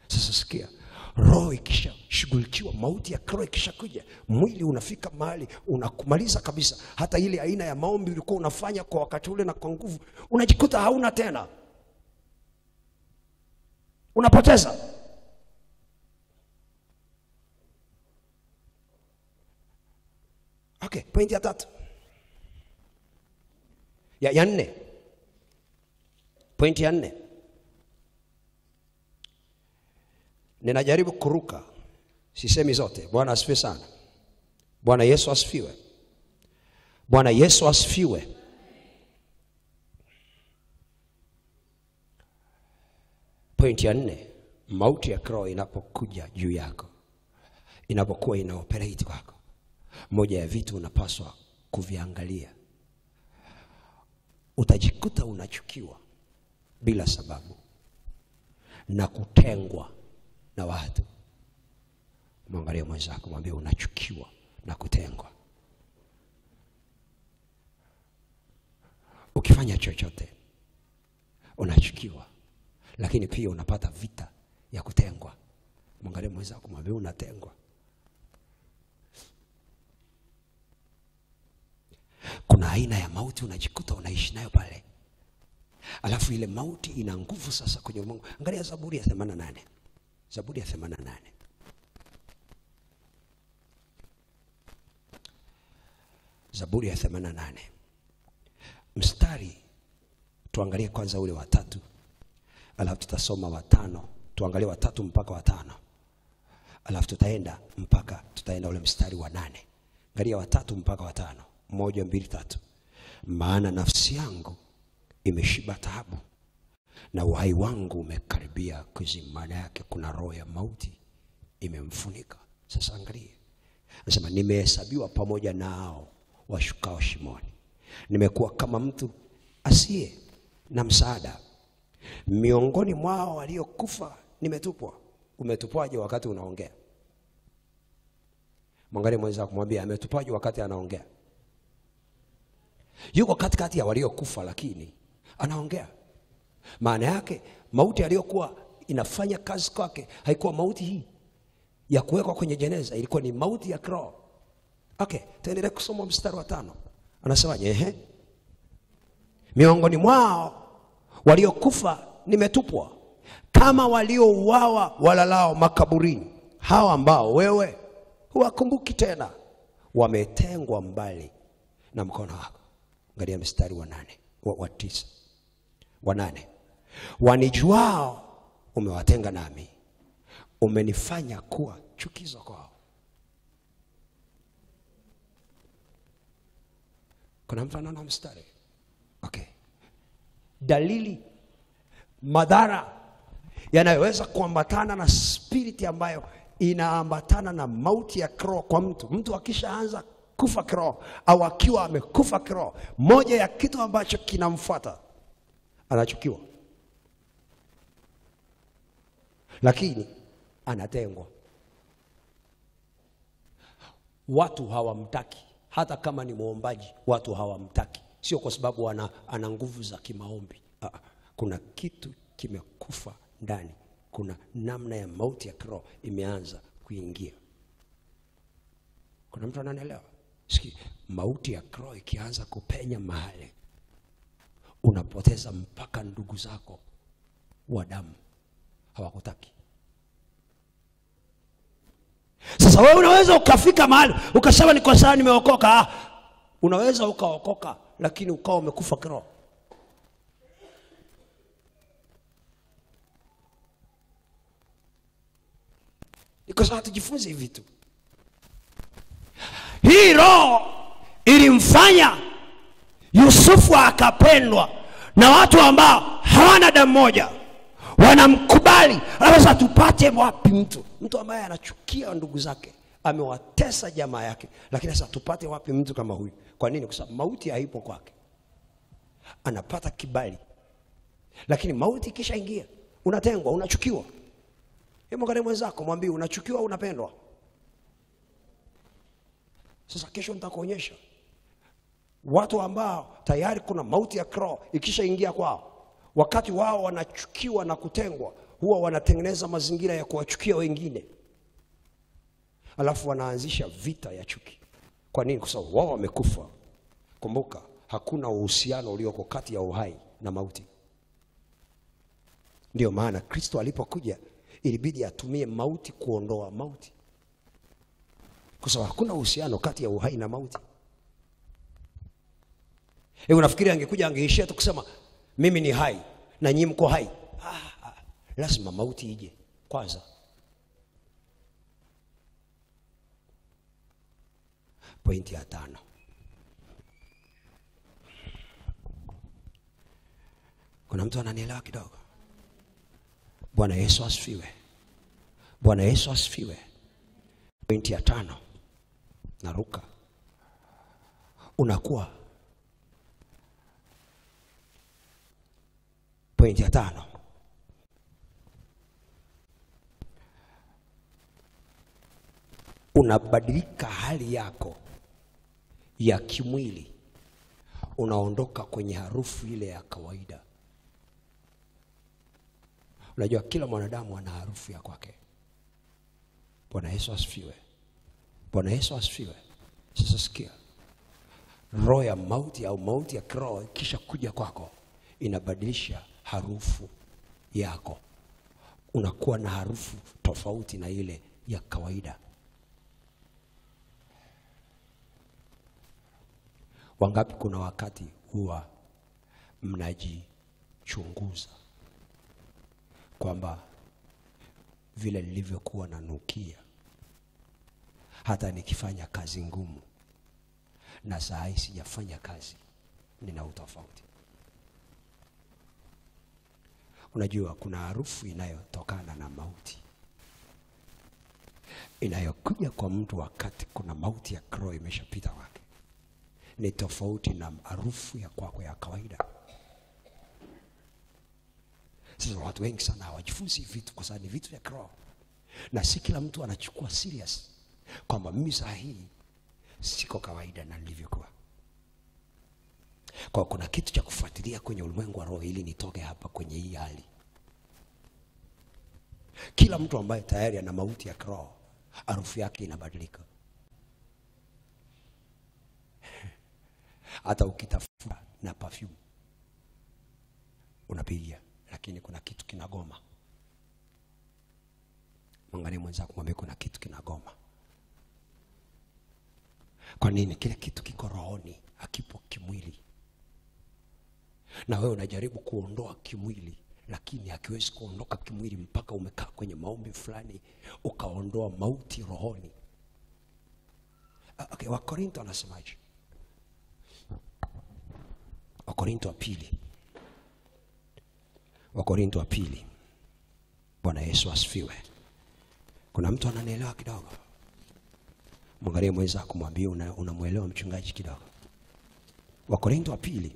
Sasa sikia, roho ikishashughulikiwa, mauti ya kiroho ikishakuja, mwili unafika mahali unakumaliza kabisa. Hata ile aina ya maombi ulikuwa unafanya kwa wakati ule na kwa nguvu, unajikuta hauna tena, unapoteza. Okay, pointi ya 3. Ya 4. Pointi ya 4. Ninajaribu kuruka, sisemi zote. Bwana asifiwe sana. Bwana Yesu asifiwe. Bwana Yesu asifiwe. Pointi ya 4. Mauti ya kiroho inapokuja juu yako, inapokuwa inaoperate kwako, moja ya vitu unapaswa kuviangalia. Utajikuta unachukiwa bila sababu na kutengwa na watu. Mwangalie mwenzako, mwambie unachukiwa na kutengwa. Ukifanya chochote unachukiwa, lakini pia unapata vita ya kutengwa. Mwangalie mwenzako, mwambie unatengwa. Kuna aina ya mauti unajikuta unaishi nayo pale. Alafu ile mauti ina nguvu sasa kwenye Mungu. Angalia Zaburi ya 88. Zaburi ya 88. Zaburi ya 88. Mstari, tuangalie kwanza ule wa 3. Alafu tutasoma wa 5. Tuangalie wa 3 mpaka wa 5. Alafu tutaenda ule mstari wa 8. Angalia wa 3 mpaka wa 5. 1, 2, 3. Maana nafsi yangu imeshiba taabu na uhai wangu umekaribia kuzimu. Maana yake kuna roho ya mauti imemfunika. Sasa angalia, anasema nimehesabiwa pamoja nao washukao shimoni, nimekuwa kama mtu asiye na msaada, miongoni mwao waliokufa nimetupwa. Umetupwaje wakati unaongea? Mwangalie mwenzako, kumwambia ametupwaje wakati anaongea. Yuko katikati ya waliokufa lakini anaongea. Maana yake mauti aliyokuwa inafanya kazi kwake haikuwa mauti hii ya kuwekwa kwenye jeneza, ilikuwa ni mauti ya kiroho. Okay, tuendelee kusoma mstari wa 5. Anasemaje? Miongoni mwao waliokufa nimetupwa, kama waliouawa walalao makaburini, hao ambao wewe huwakumbuki tena, wametengwa mbali na mkono wako. Angalia mstari wa 8, wa 9, wa 8. Wanijuao umewatenga nami, umenifanya kuwa chukizo kwao. Kuna mtu anaona mstari? Okay. Dalili, madhara yanayoweza kuambatana na spiriti ambayo inaambatana na mauti ya kiroho kwa mtu. Mtu akishaanza kufa kiroho au akiwa amekufa kiroho, moja ya kitu ambacho kinamfuata, anachukiwa, lakini anatengwa. Watu hawamtaki, hata kama ni muombaji, watu hawamtaki. Sio kwa sababu ana nguvu za kimaombi. Kuna kitu kimekufa ndani. Kuna namna ya mauti ya kiroho imeanza kuingia. Kuna mtu ananielewa? Siki, mauti ya kiroho ikianza kupenya mahali, unapoteza mpaka ndugu zako wa damu hawakutaki. Sasa wewe unaweza ukafika mahali ukasema ni kwa sababu nimeokoka. Unaweza ukaokoka lakini ukao umekufa kiroho. Kwa sababu tujifunze hivi vitu. Hii roho ilimfanya Yusufu akapendwa na watu ambao hawana damu moja, wanamkubali. Sasa tupate wapi mtu ambaye anachukia ndugu zake, amewatesa jamaa yake, lakini sasa tupate wapi mtu kama huyu? Kwa nini? Kwa sababu mauti haipo kwake. Anapata kibali, lakini mauti kisha ingia, unatengwa, unachukiwa. Hebu angalia mwenzako, mwambie unachukiwa, unapendwa. Sasa kesho nitakuonyesha watu ambao tayari kuna mauti ya kiroho ikishaingia kwao, wakati wao wanachukiwa na kutengwa, huwa wanatengeneza mazingira ya kuwachukia wengine, alafu wanaanzisha vita ya chuki. Kwa nini? Kwa sababu wao wamekufa. Kumbuka, hakuna uhusiano ulioko kati ya uhai na mauti. Ndio maana Kristo alipokuja ilibidi atumie mauti kuondoa mauti, kwa sababu hakuna uhusiano kati ya uhai na mauti. Unafikiri angekuja angeishia tu kusema mimi ni hai na nyinyi mko hai? Lazima mauti ije kwanza. Pointi ya 5. Kuna mtu ananielewa kidogo? Bwana Yesu asifiwe. Bwana Yesu asifiwe. Pointi ya 5. Naruka. Unakuwa. Pointi ya 5. Unabadilika hali yako ya kimwili. Unaondoka kwenye harufu ile ya kawaida. Unajua kila mwanadamu ana harufu ya kwake. Bwana Yesu asifiwe. Bwana Yesu asifiwe. Sasa sikia. Roho ya mauti au mauti ya kiroho kisha kuja kwako, inabadilisha harufu yako. Unakuwa na harufu tofauti na ile ya kawaida. Wangapi kuna wakati huwa mnajichunguza kwamba vile nilivyokuwa nanukia, hata nikifanya kazi ngumu na saa hii sijafanya kazi, nina utofauti? Unajua kuna harufu inayotokana na mauti inayokuja kwa mtu wakati kuna mauti ya kiroho imeshapita wake. Ni tofauti na harufu ya kwako ya kawaida. Sasa watu wengi sana hawajifunzi vitu kwa sababu ni vitu vya kiroho, na si kila mtu anachukua serious kwamba mimi saa hii siko kawaida na nilivyokuwa. Kwa kuna kitu cha kufuatilia kwenye ulimwengu wa roho ili nitoke hapa kwenye hii hali. Kila mtu ambaye tayari ana mauti ya kiroho, harufu yake inabadilika. Hata ukitafuta na perfume unapigia, lakini kuna kitu kinagoma. Mwangalie mwenzako, mwambie kuna kitu kinagoma. Kwa nini? Kile kitu kiko rohoni, hakipo kimwili. Na wewe unajaribu kuondoa kimwili, lakini hakiwezi kuondoka kimwili mpaka umekaa kwenye maombi fulani ukaondoa mauti rohoni. Okay, Wakorintho anasemaje? Wakorintho wa pili. Wakorintho wa pili. Bwana Yesu asifiwe. Kuna mtu ananielewa kidogo? Mwangalie mwenzako, mwambie unamuelewa mchungaji kidogo. Wakorintho wa pili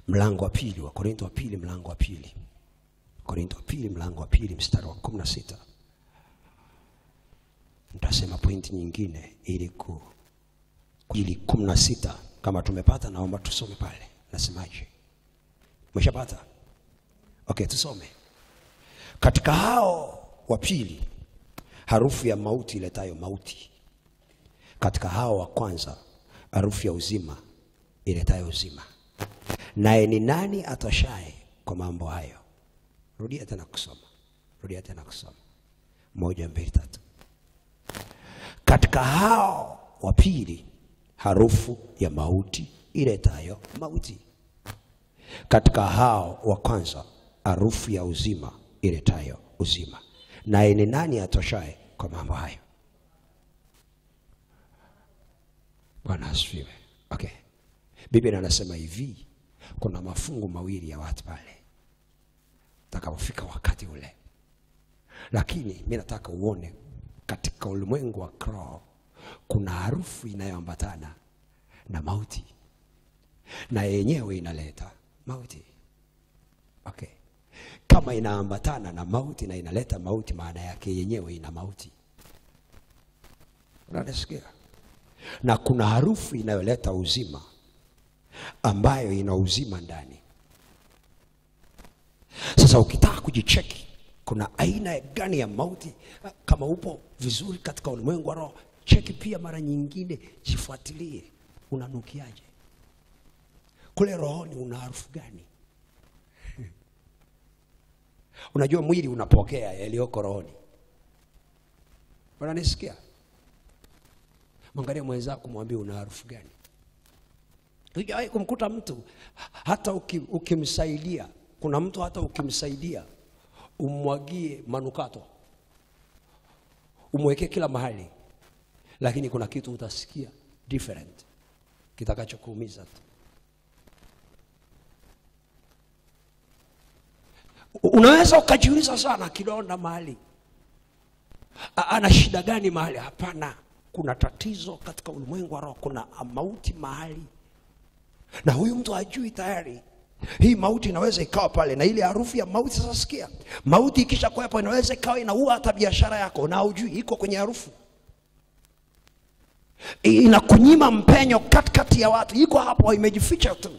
mlango wa pili. Wakorintho wa pili mlango wa pili. Wakorintho wa pili mlango wa pili mstari wa 16. Nitasema pointi nyingine ili 16 kama tumepata, naomba tusome pale. Nasemaje? Umeshapata? Okay, tusome. Katika hao wa pili harufu ya mauti iletayo mauti. Katika hao wa kwanza harufu ya uzima iletayo uzima. Naye ni nani atoshaye kwa mambo hayo? Rudia tena kusoma. Rudia tena kusoma. 1, 2, 3. Katika hao wa pili harufu ya mauti iletayo mauti. Katika hao wa kwanza harufu ya uzima iletayo uzima. Naye ni nani atoshaye kwa mambo hayo? Bwana asifiwe. Okay. Biblia inasema hivi, kuna mafungu mawili ya watu pale utakapofika wakati ule. Lakini mimi nataka uone katika ulimwengu wa kiroho kuna harufu inayoambatana na mauti, na yenyewe inaleta mauti. Okay. Kama inaambatana na mauti na inaleta mauti, maana yake yenyewe ina mauti. Unasikia? na kuna harufu inayoleta uzima ambayo ina uzima ndani. Sasa ukitaka kujicheki kuna aina gani ya mauti, kama upo vizuri katika ulimwengu wa roho, cheki pia mara nyingine, jifuatilie unanukiaje. Kule rohoni una harufu gani? Unajua mwili unapokea yaliyoko rohoni. Unanisikia? Mwangalie mwenzako, mwambie una harufu gani. Hujawahi kumkuta mtu hata ukimsaidia, kuna mtu hata ukimsaidia umwagie manukato, umweke kila mahali, lakini kuna kitu utasikia different kitakachokuumiza tu. Unaweza ukajiuliza sana, kidonda mahali, ana shida gani mahali? Hapana, kuna tatizo katika ulimwengu wa roho, kuna mauti mahali, na huyu mtu hajui tayari. Hii mauti inaweza ikawa pale, na ile harufu ya mauti, sasa sikia, mauti ikisha kwa hapo inaweza ikawa inaua hata biashara yako, na hujui iko kwenye harufu. Inakunyima mpenyo katikati ya watu, iko hapo imejificha tu.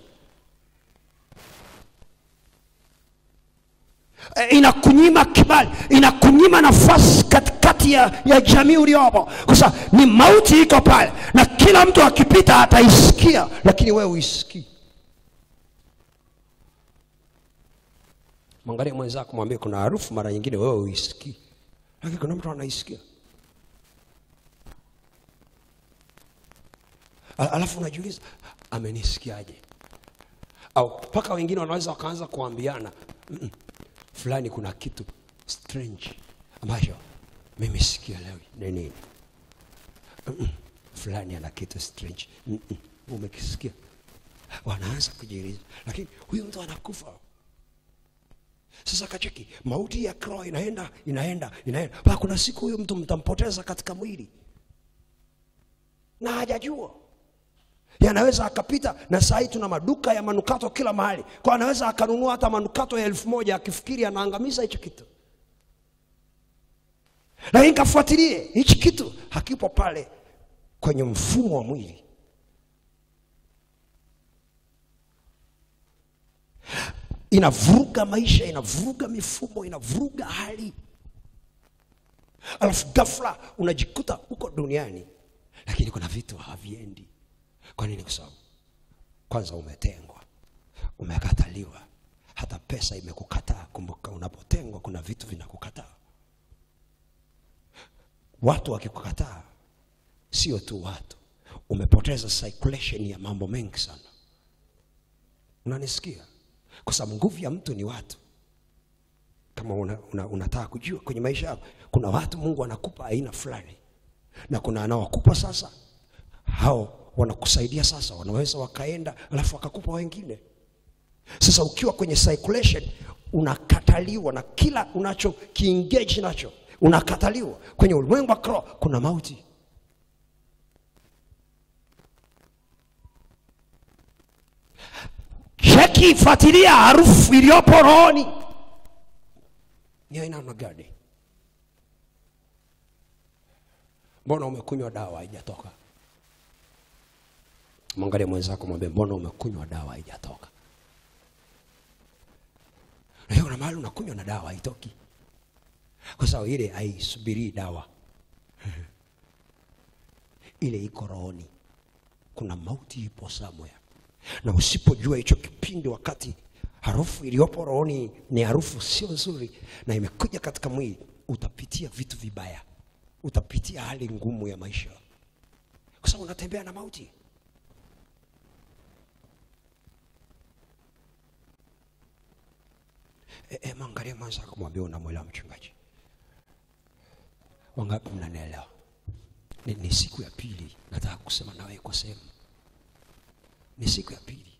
Inakunyima kibali, inakunyima nafasi katikati ya jamii uliopo, kwa sababu ni mauti iko pale, na kila mtu akipita ataisikia, lakini wewe uisikii. Mwangalie mwenzako, mwambie kuna harufu mara nyingine wewe uisikii, lakini kuna mtu anaisikia. Alafu unajiuliza amenisikiaje? Au paka wengine wanaweza wakaanza kuambiana, fulani kuna kitu strange ambacho mimi sikielewi ni nini. Fulani ana kitu strange. Umekisikia? Wanaanza kujiuliza, lakini huyu mtu anakufa. Sasa kacheki, mauti ya kiroho inaenda. Basi kuna siku huyu mtu mtampoteza katika mwili na hajajua. Yanaweza akapita, na sasa tuna maduka ya manukato kila mahali, kwa anaweza akanunua hata manukato ya 1000 akifikiri anaangamiza hicho kitu. Lakini kafuatilie, hicho kitu hakipo pale kwenye mfumo wa mwili. Inavuruga maisha, inavuruga mifumo, inavuruga hali. Alafu ghafla unajikuta uko duniani, lakini kuna vitu haviendi. Kwa nini? Kwa sababu kwanza umetengwa, umekataliwa, hata pesa imekukataa. Kumbuka, unapotengwa kuna vitu vinakukataa. Watu wakikukataa, sio tu watu, umepoteza circulation ya mambo mengi sana. Unanisikia? Kwa sababu nguvu ya mtu ni watu. Kama unataka kujua kwenye maisha yako, kuna watu Mungu anakupa aina fulani, na kuna anaokupa sasa, hao wanakusaidia sasa, wanaweza wakaenda alafu wakakupa wengine. Sasa ukiwa kwenye circulation unakataliwa, na kila unacho kiengage nacho unakataliwa. Kwenye ulimwengu wa kiroho kuna mauti. Cheki, fuatilia harufu iliyopo rohoni. Ni aina gani? Mbona umekunywa dawa haijatoka? Mwangalie mwenzako, mwambie mbona umekunywa dawa haijatoka? Na hiyo na mahali unakunywa na dawa haitoki, kwa sababu ile haisubiri dawa. Ile iko rohoni. Kuna mauti ipo somewhere. Na usipojua hicho kipindi, wakati harufu iliyopo rohoni ni harufu sio nzuri na imekuja katika mwili, utapitia vitu vibaya, utapitia hali ngumu ya maisha, kwa sababu unatembea na mauti. Mwangalie mwenzako, mwambie unamwelewa mchungaji? Wangapi mnanielewa? Ni siku ya pili nataka kusema na wewe kwa sehemu. Ni siku ya pili.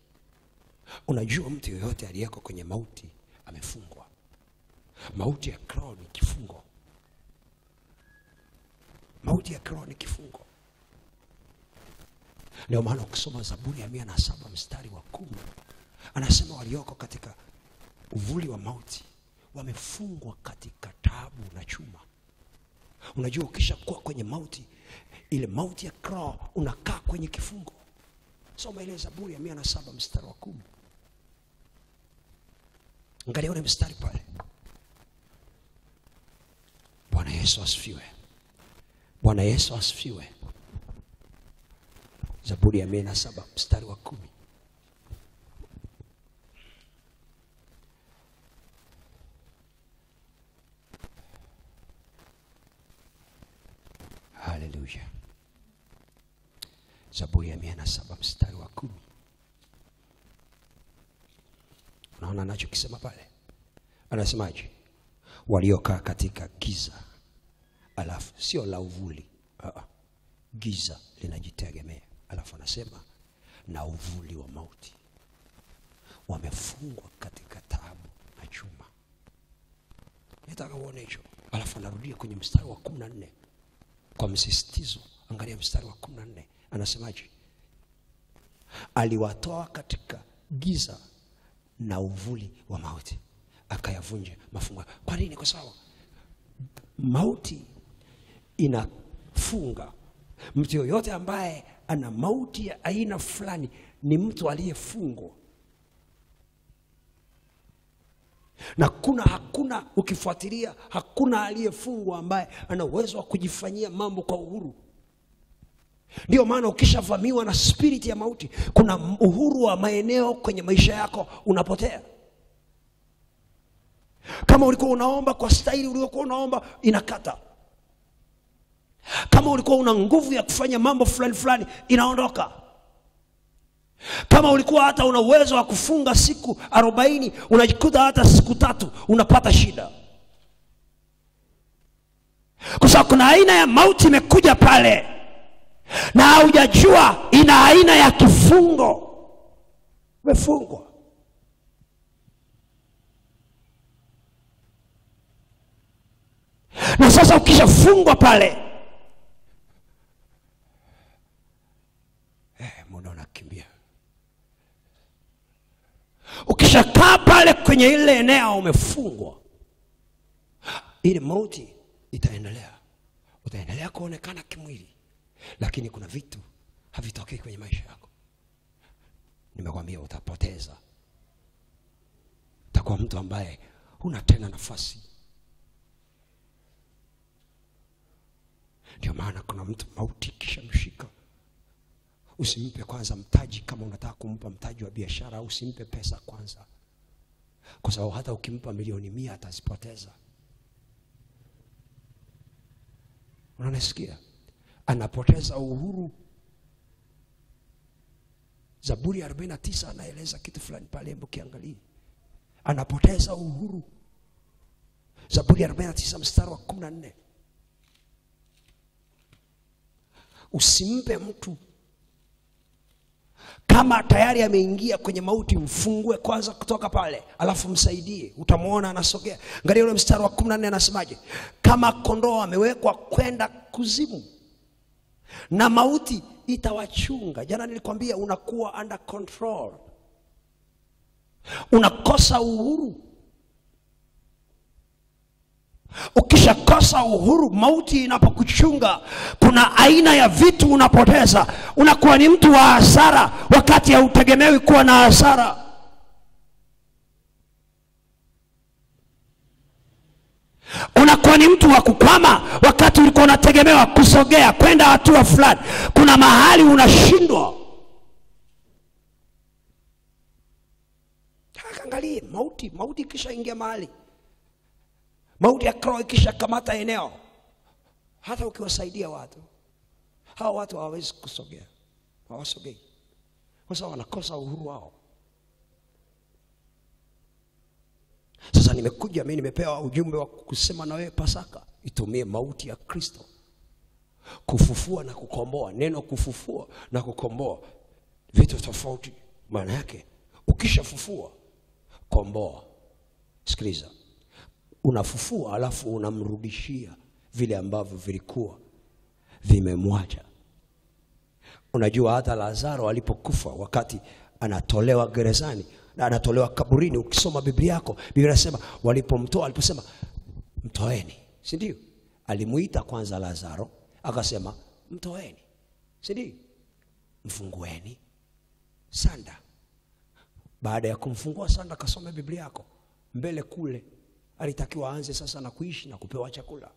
Unajua mtu yoyote aliyeko kwenye mauti amefungwa. Mauti ya kiroho ni kifungo. Mauti ya kiroho ni kifungo. Ndio maana ukisoma Zaburi ya 107 mstari wa 10, anasema walioko katika uvuli wa mauti wamefungwa katika taabu na chuma. Unajua ukishakuwa kwenye mauti, ile mauti ya kiroho, unakaa kwenye kifungo. Soma ile Zaburi ya 107 mstari wa 10. Angalia ule mstari pale. Bwana Yesu asifiwe. Bwana Yesu asifiwe. Zaburi ya 107 mstari wa 10. Hallelujah. Zaburi ya 107 mstari wa 10. Unaona anachokisema pale? Anasemaje? Waliokaa katika giza, alafu sio la uvuli. Giza linajitegemea. Alafu anasema na uvuli wa mauti, wamefungwa katika taabu na chuma. Nataka uone hicho. Alafu anarudia kwenye mstari wa 14 kwa msisitizo. Angalia mstari wa 14. Anasemaje? Aliwatoa katika giza na uvuli wa mauti, akayavunja mafungo. Kwa nini? Kwa sababu mauti inafunga. Mtu yoyote ambaye ana mauti ya aina fulani ni mtu aliyefungwa. Na hakuna ukifuatilia, hakuna aliyefungwa ambaye ana uwezo wa kujifanyia mambo kwa uhuru. Ndio maana ukishavamiwa na spirit ya mauti, kuna uhuru wa maeneo kwenye maisha yako unapotea. Kama ulikuwa unaomba kwa staili uliokuwa unaomba, inakata. Kama ulikuwa una nguvu ya kufanya mambo fulani fulani, inaondoka. Kama ulikuwa hata una uwezo wa kufunga siku 40, unajikuta hata siku 3 unapata shida. Kwa sababu kuna aina ya mauti imekuja pale, na hujajua ina aina ya kifungo. Umefungwa. Na sasa ukishafungwa pale, muda unakimbia. Ukishakaa pale kwenye ile eneo umefungwa, ile mauti itaendelea. Utaendelea kuonekana kimwili, lakini kuna vitu havitokei kwenye maisha yako. Nimekwambia utapoteza. Utakuwa mtu ambaye huna tena nafasi. Ndio maana kuna mtu mauti kisha mshika, usimpe kwanza mtaji. Kama unataka kumpa mtaji wa biashara, usimpe pesa kwanza, kwa sababu hata ukimpa milioni 100 atazipoteza. Unanisikia? Anapoteza uhuru. Zaburi 49 anaeleza kitu fulani pale, hebu kiangalie. Anapoteza uhuru. Zaburi 49 mstari wa 14. Usimpe mtu kama tayari ameingia kwenye mauti, mfungue kwanza kutoka pale, alafu msaidie. Utamuona anasogea. Angalia ule mstari wa 14 anasemaje? Kama kondoo amewekwa kwenda kuzimu, na mauti itawachunga. Jana nilikwambia unakuwa under control. Unakosa uhuru. Ukishakosa uhuru, mauti inapokuchunga, kuna aina ya vitu unapoteza. Unakuwa ni mtu wa hasara wakati hautegemewi kuwa na hasara. Unakuwa ni mtu wa kukwama wakati ulikuwa unategemewa kusogea kwenda hatua fulani. Kuna mahali unashindwa. Angalia mauti kisha ingia mahali. Mauti ya kiroho kisha kamata eneo. Hata ukiwasaidia watu, hao watu hawawezi kusogea. Hawasogei. Kwa sababu wanakosa uhuru wao. Sasa nimekuja mimi, nimepewa ujumbe wa kusema na wewe Pasaka. Itumie mauti ya Kristo kufufua na kukomboa. Neno kufufua na kukomboa vitu tofauti. Maana yake ukishafufua, komboa. Sikiliza. Unafufua alafu unamrudishia vile ambavyo vilikuwa vimemwacha. Unajua hata Lazaro alipokufa, wakati anatolewa gerezani na anatolewa kaburini, ukisoma Biblia yako, Biblia inasema walipomtoa, aliposema mtoeni, si ndio? alimuita kwanza Lazaro, akasema mtoeni, si ndio? Mfungueni sanda. Baada ya kumfungua sanda, kasome Biblia yako mbele kule, alitakiwa aanze sasa na kuishi na kupewa chakula.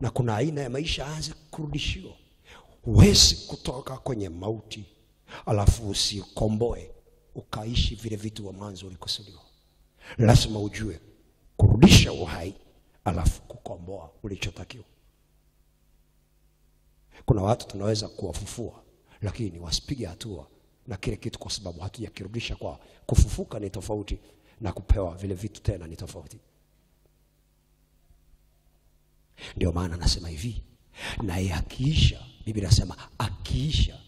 Na kuna aina ya maisha aanze kurudishiwa. Huwezi kutoka kwenye mauti alafu usikomboe ukaishi vile vitu wa mwanzo ulikusudiwa. Lazima ujue kurudisha uhai alafu kukomboa ulichotakiwa. Kuna watu tunaweza kuwafufua lakini wasipige hatua na kile kitu kwa sababu hatujakirudisha kwao. Kufufuka ni tofauti na kupewa vile vitu tena ni tofauti. Ndio maana nasema hivi, na akiisha, Biblia inasema akiisha,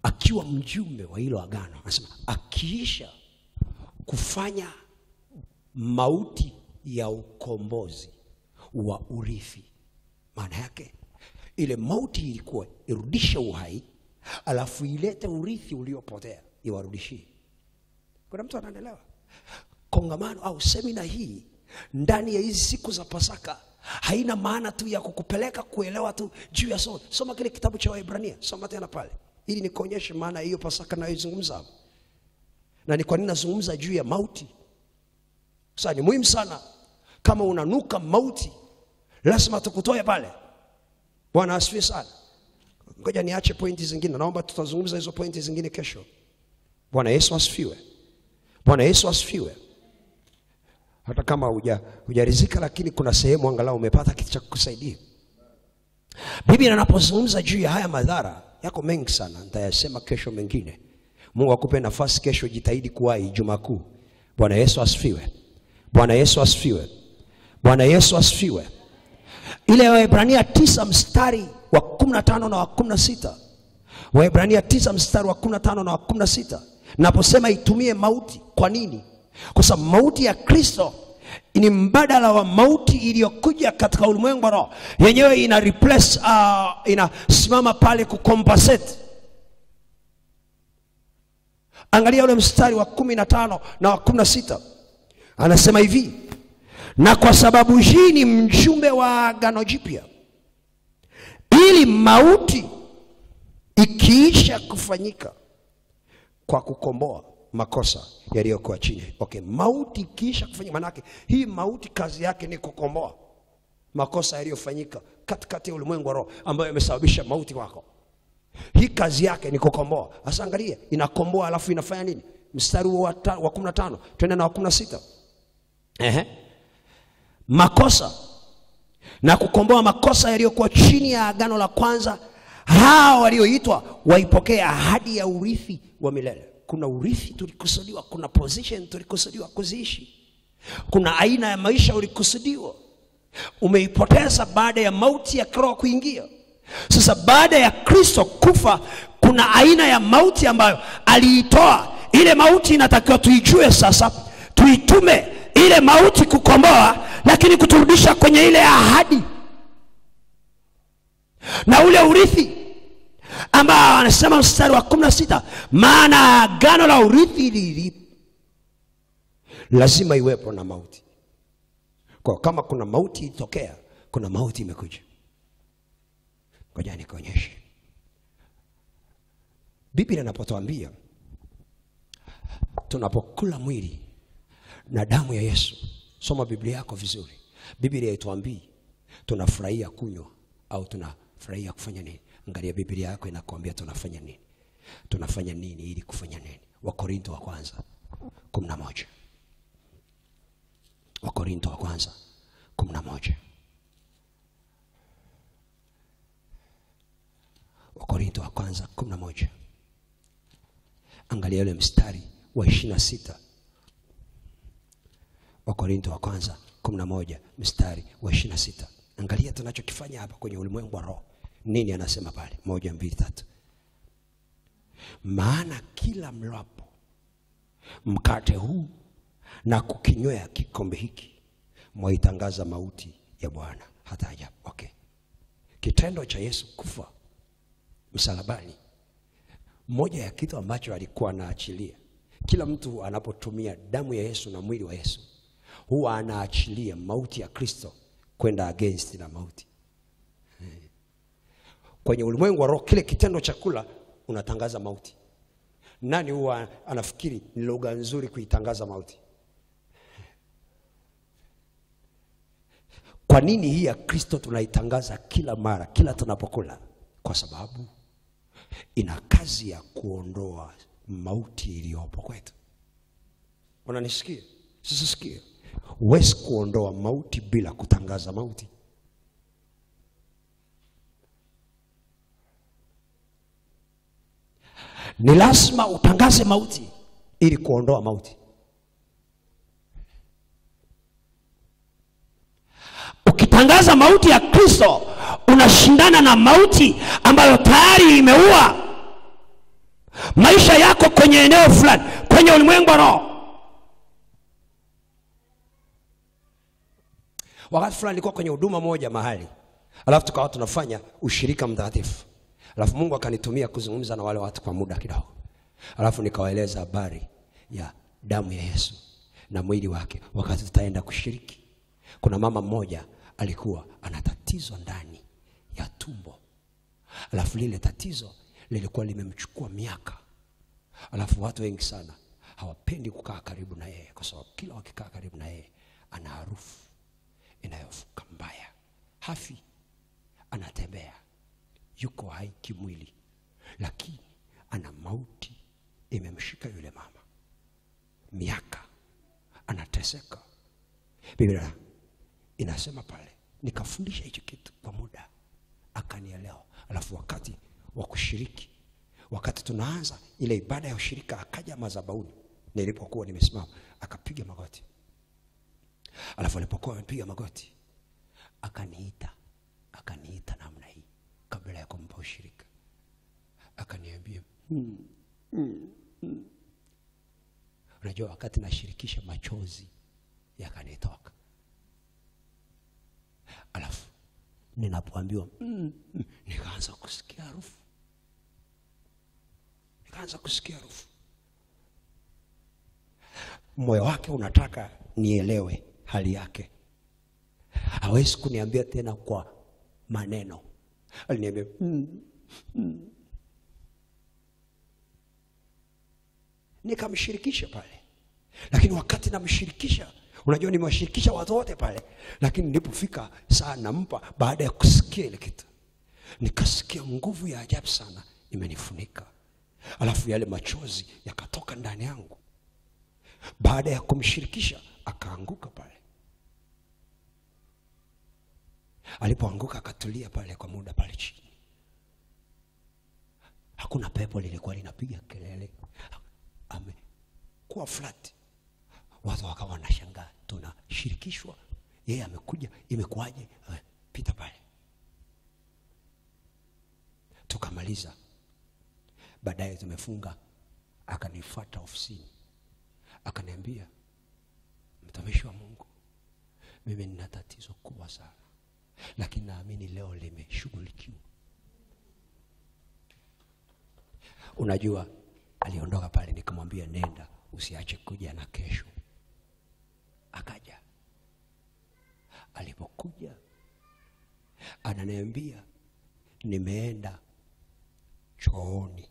akiwa mjumbe wa hilo agano, anasema akiisha kufanya mauti ya ukombozi wa urithi. Maana yake ile mauti ilikuwa irudishe uhai alafu ilete urithi uliopotea iwarudishie. Kuna mtu anaelewa? Kongamano au semina hii ndani ya hizi siku za Pasaka haina maana tu ya kukupeleka kuelewa tu juu ya somo. Soma kile kitabu cha Waebrania, soma tena pale ili nikuonyeshe maana hiyo Pasaka nayoizungumza. Na ni kwa nini nazungumza juu ya mauti. Sasa ni muhimu sana, kama unanuka mauti lazima tukutoe pale. Bwana asifiwe sana. Ngoja niache pointi zingine, naomba tutazungumza hizo pointi zingine kesho. Bwana Yesu asifiwe. Bwana Yesu asifiwe. Hata kama hujarizika lakini kuna sehemu angalau umepata kitu cha kukusaidia. Biblia inapozungumza juu ya haya madhara yako mengi sana, nitayasema kesho mengine. Mungu akupe nafasi kesho, jitahidi kuwahi Ijumaa Kuu. Bwana Yesu asifiwe. Bwana Yesu asifiwe. Bwana Yesu asifiwe. Ile Waebrania 9 mstari wa 15 na wa 16. Waebrania 9 mstari wa 15 na wa 16. Naposema itumie mauti, kwa nini? Kwa sababu mauti ya Kristo ni mbadala wa mauti iliyokuja katika ulimwengu wa roho. Yenyewe ina replace, inasimama pale kucompensate. Angalia ule mstari wa 15 na wa 16. Anasema hivi, na kwa sababu hii ni mjumbe wa agano jipya, ili mauti ikiisha kufanyika kwa kukomboa makosa yaliyokuwa chini. Okay, mauti ikiisha kufanyika, maana yake hii mauti kazi yake ni kukomboa makosa yaliyofanyika katikati ya ulimwengu wa roho ambayo yamesababisha mauti wako. Hii kazi yake ni kukomboa. Sasa angalia, inakomboa alafu inafanya nini? Mstari wa 15, twende na wa 16. Makosa na kukomboa makosa yaliyokuwa chini ya agano la kwanza, hao walioitwa waipokea ahadi ya urithi wa milele. Kuna urithi tulikusudiwa, kuna position tulikusudiwa kuziishi, kuna aina ya maisha ulikusudiwa, umeipoteza baada ya mauti ya kiroho kuingia. Sasa baada ya Kristo kufa, kuna aina ya mauti ambayo aliitoa. Ile mauti inatakiwa tuijue sasa, tuitume ile mauti kukomboa, lakini kuturudisha kwenye ile ahadi na ule urithi ambao anasema mstari wa 16, maana agano la urithi hili lazima iwepo na mauti. Kwa kama kuna mauti itokea, kuna mauti imekuja. Ngoja nikuonyeshe. Biblia inapotuambia tunapokula mwili na damu ya Yesu, soma Biblia yako vizuri. Biblia haituambii tunafurahia kunywa au tunafurahia kufanya nini. Angalia Biblia yako inakuambia tunafanya nini. Tunafanya nini ili kufanya nini? Wakorintho wa kwanza 11. Wakorintho wa kwanza 11. Wakorintho wa kwanza 11. Angalia ile mstari wa 26. Wakorintho wa kwanza 11 mstari wa 26. Angalia tunachokifanya hapa kwenye ulimwengu wa roho. Nini anasema pale? 1, 2, 3. Maana kila mlapo mkate huu na kukinywea kikombe hiki, mwaitangaza mauti ya Bwana hata aje. Okay. Kitendo cha Yesu kufa msalabani, moja ya kitu ambacho alikuwa anaachilia. Kila mtu anapotumia damu ya Yesu na mwili wa Yesu, huwa anaachilia mauti ya Kristo kwenda against na mauti. Kwenye ulimwengu wa roho, kile kitendo cha kula unatangaza mauti. Nani huwa anafikiri ni lugha nzuri kuitangaza mauti? Kwa nini hii ya Kristo tunaitangaza kila mara, kila tunapokula? Kwa sababu ina kazi ya kuondoa mauti iliyopo kwetu. Unanisikia? Sasa sikia. Huwezi kuondoa mauti bila kutangaza mauti. Ni lazima utangaze mauti ili kuondoa mauti. Ukitangaza mauti ya Kristo, unashindana na mauti ambayo tayari imeua maisha yako kwenye eneo fulani, kwenye ulimwengu wa roho. Wakati fulani nilikuwa kwenye huduma moja mahali, alafu tukawa tunafanya ushirika mtakatifu. Alafu Mungu akanitumia kuzungumza na wale watu kwa muda kidogo. Alafu nikawaeleza habari ya damu ya Yesu na mwili wake wakati tutaenda kushiriki. Kuna mama mmoja alikuwa ana tatizo ndani ya tumbo. Alafu lile tatizo lilikuwa limemchukua miaka. Alafu watu wengi sana hawapendi kukaa karibu na yeye, kwa sababu kila wakikaa karibu na yeye ana harufu inayofuka mbaya. Hafi, anatembea, yuko hai kimwili, lakini ana mauti imemshika yule mama. Miaka anateseka. Biblia inasema pale, nikafundisha hicho kitu kwa muda, akanielewa. Alafu wakati wa kushiriki, wakati tunaanza ile ibada ya ushirika, akaja madhabahuni nilipokuwa nimesimama, akapiga magoti. Alafu alipokuwa amepiga magoti, akaniita namna hii kabla ya kumpa ushirika. Akaniambia, unajua wakati nashirikisha machozi yakanitoka. Alafu ninapoambiwa nikaanza kusikia harufu. Moyo wake unataka nielewe hali yake. Hawezi kuniambia tena kwa maneno. Aliniambia nikamshirikisha pale. Lakini wakati namshirikisha, unajua nimewashirikisha watu wote pale, lakini nilipofika saa nampa, baada ya kusikia ile kitu, nikasikia nguvu ya ajabu sana imenifunika. Alafu yale machozi yakatoka ndani yangu. Baada ya kumshirikisha, akaanguka pale. Alipoanguka akatulia pale kwa muda pale chini. Hakuna pepo lilikuwa linapiga kelele. Amekuwa flat. Watu wakawa wanashangaa, tunashirikishwa, yeye amekuja, imekuaje? Pita pale. Tukamaliza. Baadaye tumefunga. Akanifuata ofisini. Akaniambia, mtumishi wa Mungu, mimi nina tatizo kubwa sana, lakini naamini leo limeshughulikiwa. Unajua, aliondoka pale, nikamwambia nenda, usiache kuja na kesho. Akaja. Alipokuja ananiambia, nimeenda chooni,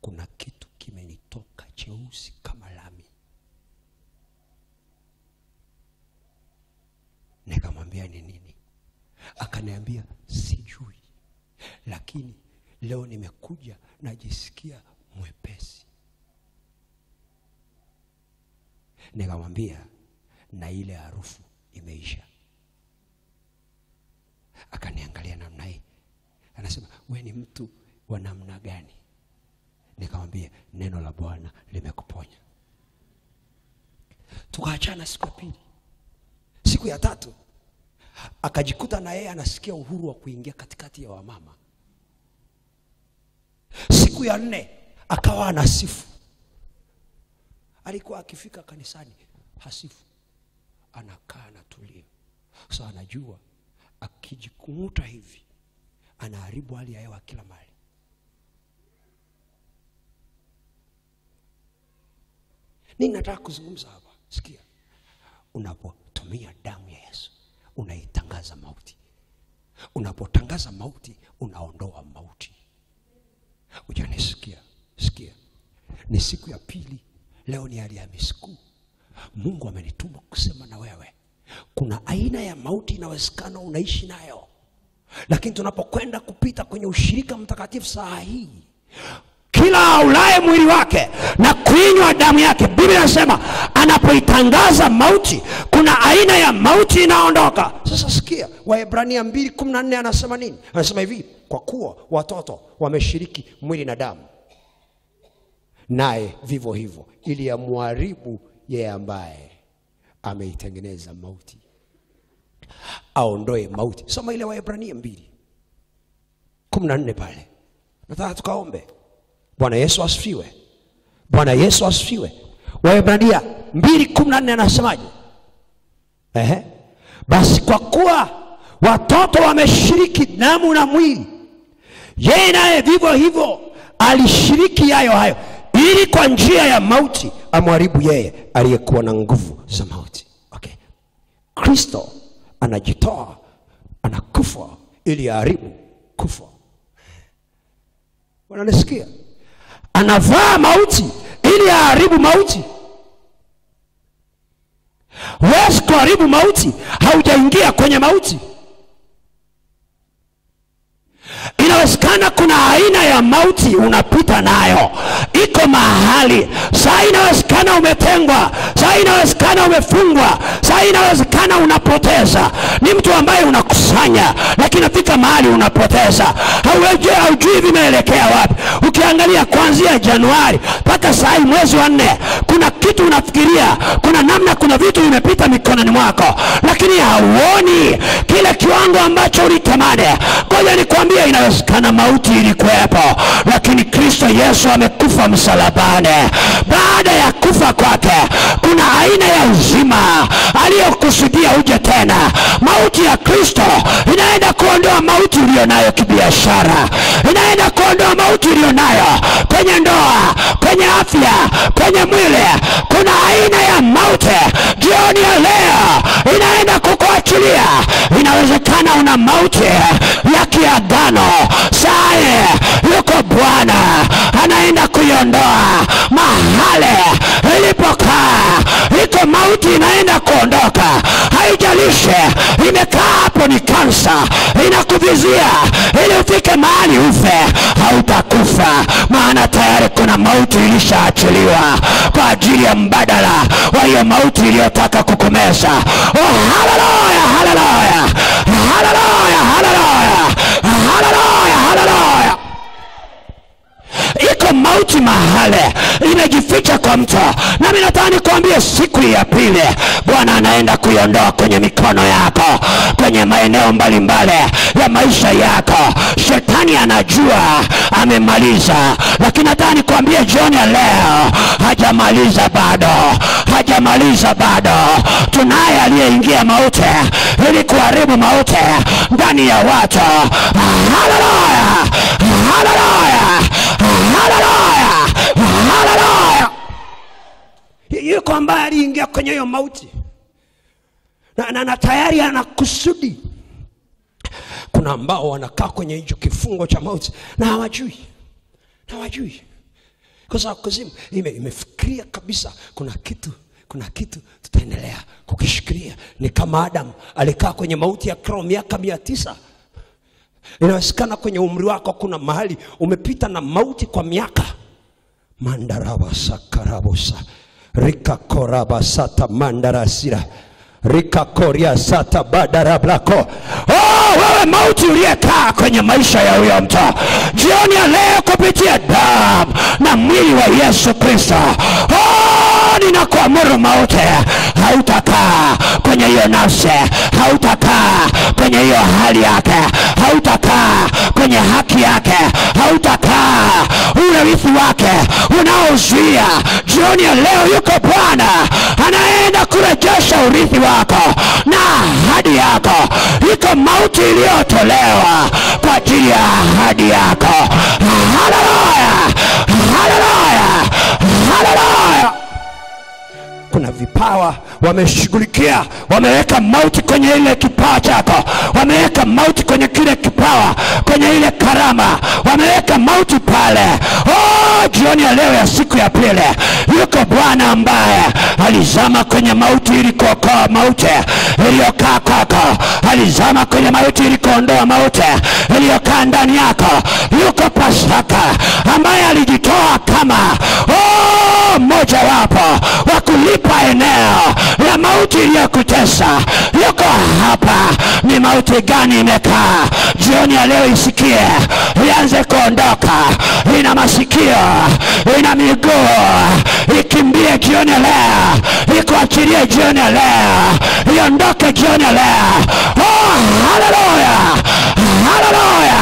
kuna kitu kimenitoka cheusi kama lami. Nikamwambia ni nini? Akaniambia sijui, lakini leo nimekuja najisikia mwepesi. Nikamwambia na ile harufu imeisha. Akaniangalia namna hii, anasema wewe ni mtu wa namna gani? Nikamwambia neno la Bwana limekuponya. Tukaachana siku ya pili. Siku ya tatu akajikuta na yeye anasikia uhuru wa kuingia katikati ya wamama. Siku ya 4 akawa anasifu. Alikuwa akifika kanisani hasifu, anakaa na tulia. Sasa anajua akijikumuta hivi anaharibu hali ya hewa kila mahali. Nini nataka kuzungumza hapa? Sikia. Unapotumia damu ya Yesu, unaitangaza mauti. Unapotangaza mauti, unaondoa mauti. Ujanisikia? Sikia. Ni siku ya pili. Leo ni Alhamisi Kuu. Mungu amenituma kusema na wewe. Kuna aina ya mauti inawezekana unaishi nayo. Lakini tunapokwenda kupita kwenye ushirika mtakatifu saa hii, kila aulaye mwili wake na kuinywa damu yake, Biblia inasema anapoitangaza mauti, kuna aina ya mauti inaondoka. Sasa sikia, Waebrania 2:14 anasema nini? Anasema hivi, kwa kuwa watoto wameshiriki mwili na damu, naye vivyo hivyo, ili amharibu yeye ambaye ameitengeneza mauti, aondoe mauti. Soma ile Waebrania 2:14 pale. Nataka tukaombe. Bwana Yesu asifiwe. Bwana Yesu asifiwe. Waebrania 2:14 anasemaje? Basi kwa kuwa watoto wameshiriki damu na mwili, yeye naye vivyo hivyo alishiriki hayo, ili kwa njia ya mauti amharibu yeye aliyekuwa na nguvu za mauti. Okay. Kristo anajitoa, anakufa ili aharibu kufa. Unanisikia? Anavaa mauti ili aharibu mauti. Huwezi kuharibu mauti haujaingia kwenye mauti. Inawezekana kuna aina ya mauti unapita nayo, iko mahali. Saa inawezekana umetengwa, saa inawezekana umefungwa, saa inawezekana unapoteza. Ni mtu ambaye unakusanya, lakini nafika mahali unapoteza. Haujui vimeelekea wapi. Ukiangalia kuanzia Januari mpaka saa mwezi wa 4, kuna kitu unafikiria, kuna namna, kuna vitu vimepita mikononi mwako, lakini hauoni kile kiwango ambacho ulitamani. Ngoja nikwambie, inawezekana mauti ilikuwepo, lakini Kristo Yesu amekufa msalabani. Baada ya kufa kwake, kuna aina ya uzima aliyokusudia uje tena. Mauti ya Kristo inaenda kuondoa mauti ulionayo kibiashara, inaenda kuondoa mauti ulionayo kwenye ndoa, kwenye afya, kwenye mwili. Kuna aina ya mauti jioni ya leo inaenda kukuachilia. Inawezekana una mauti ya kiagano. Sae yuko Bwana anaenda kuiondoa mahali ilipokaa. Iko mauti inaenda kuondoka. Haijalishi imekaa hapo ni kansa, inakuvizia ili ufike mahali ufe. Hautakufa, maana tayari kuna mauti ilishaachiliwa kwa ajili ya mbadala wa hiyo mauti iliyotaka kukumeza. Oh, haleluya, haleluya, haleluya, haleluya, haleluya, haleluya. Iko mauti mahali imejificha kwa mtu. Na mimi nataka nikwambie, siku ya pili Bwana anaenda kuiondoa kwenye mikono yako, kwenye maeneo mbalimbali ya maisha yako. Shetani anajua amemaliza, lakini nataka nikwambie jioni ya leo hajamaliza bado. Hajamaliza bado. Tunaye aliyeingia mauti ili kuharibu mauti ndani ya watu. Haleluya, haleluya, haleluya, haleluya. Yuko ambaye aliingia kwenye hiyo mauti na tayari ana kusudi. Kuna ambao wanakaa kwenye hicho kifungo cha mauti na hawajui. Kwa sababu kuzimu imefikiria kabisa kuna kitu tutaendelea kukishikilia. Ni kama Adam alikaa kwenye mauti ya kiroho miaka 900. Inawezekana kwenye umri wako kuna mahali umepita na mauti kwa miaka. Mandaraba sakarabosa, rika koraba sata mandarasira, rika koria sata badarablako. Oh, wewe mauti uliyekaa kwenye maisha ya huyo mtu, jioni ya leo kupitia damu na mwili wa Yesu Kristo, oh, ninakuamuru mauti, hautakaa kwenye hiyo nafsi, hautakaa kwenye hiyo hali yake, hautakaa kwenye haki yake, hautakaa urithi wake unaozuia. Jioni ya leo yuko Bwana anaenda kurejesha urithi wako na ahadi yako. Iko mauti iliyotolewa kwa ajili ya ahadi yako. Haleluya, haleluya, haleluya. kuna vipawa wameshughulikia, wameweka mauti kwenye ile kipawa chako, wameweka mauti kwenye kile kipawa, kwenye ile karama, wameweka mauti pale. Jioni ya leo ya siku ya pili, yuko Bwana ambaye alizama kwenye mauti ili kuokoa mauti iliyokaa kwako, alizama kwenye mauti ili kuondoa mauti iliyokaa ndani yako. Yuko Pasaka ambaye alijitoa kama mmoja wapo wa kulipa eneo la mauti iliyokutesa. Yuko hapa. Ni mauti gani imekaa? Jioni ya leo isikie, ianze kuondoka. Ina masikio, ina miguu, ikimbie jioni ya leo, ikuachilie jioni ya leo, iondoke jioni ya leo. Haleluya, haleluya,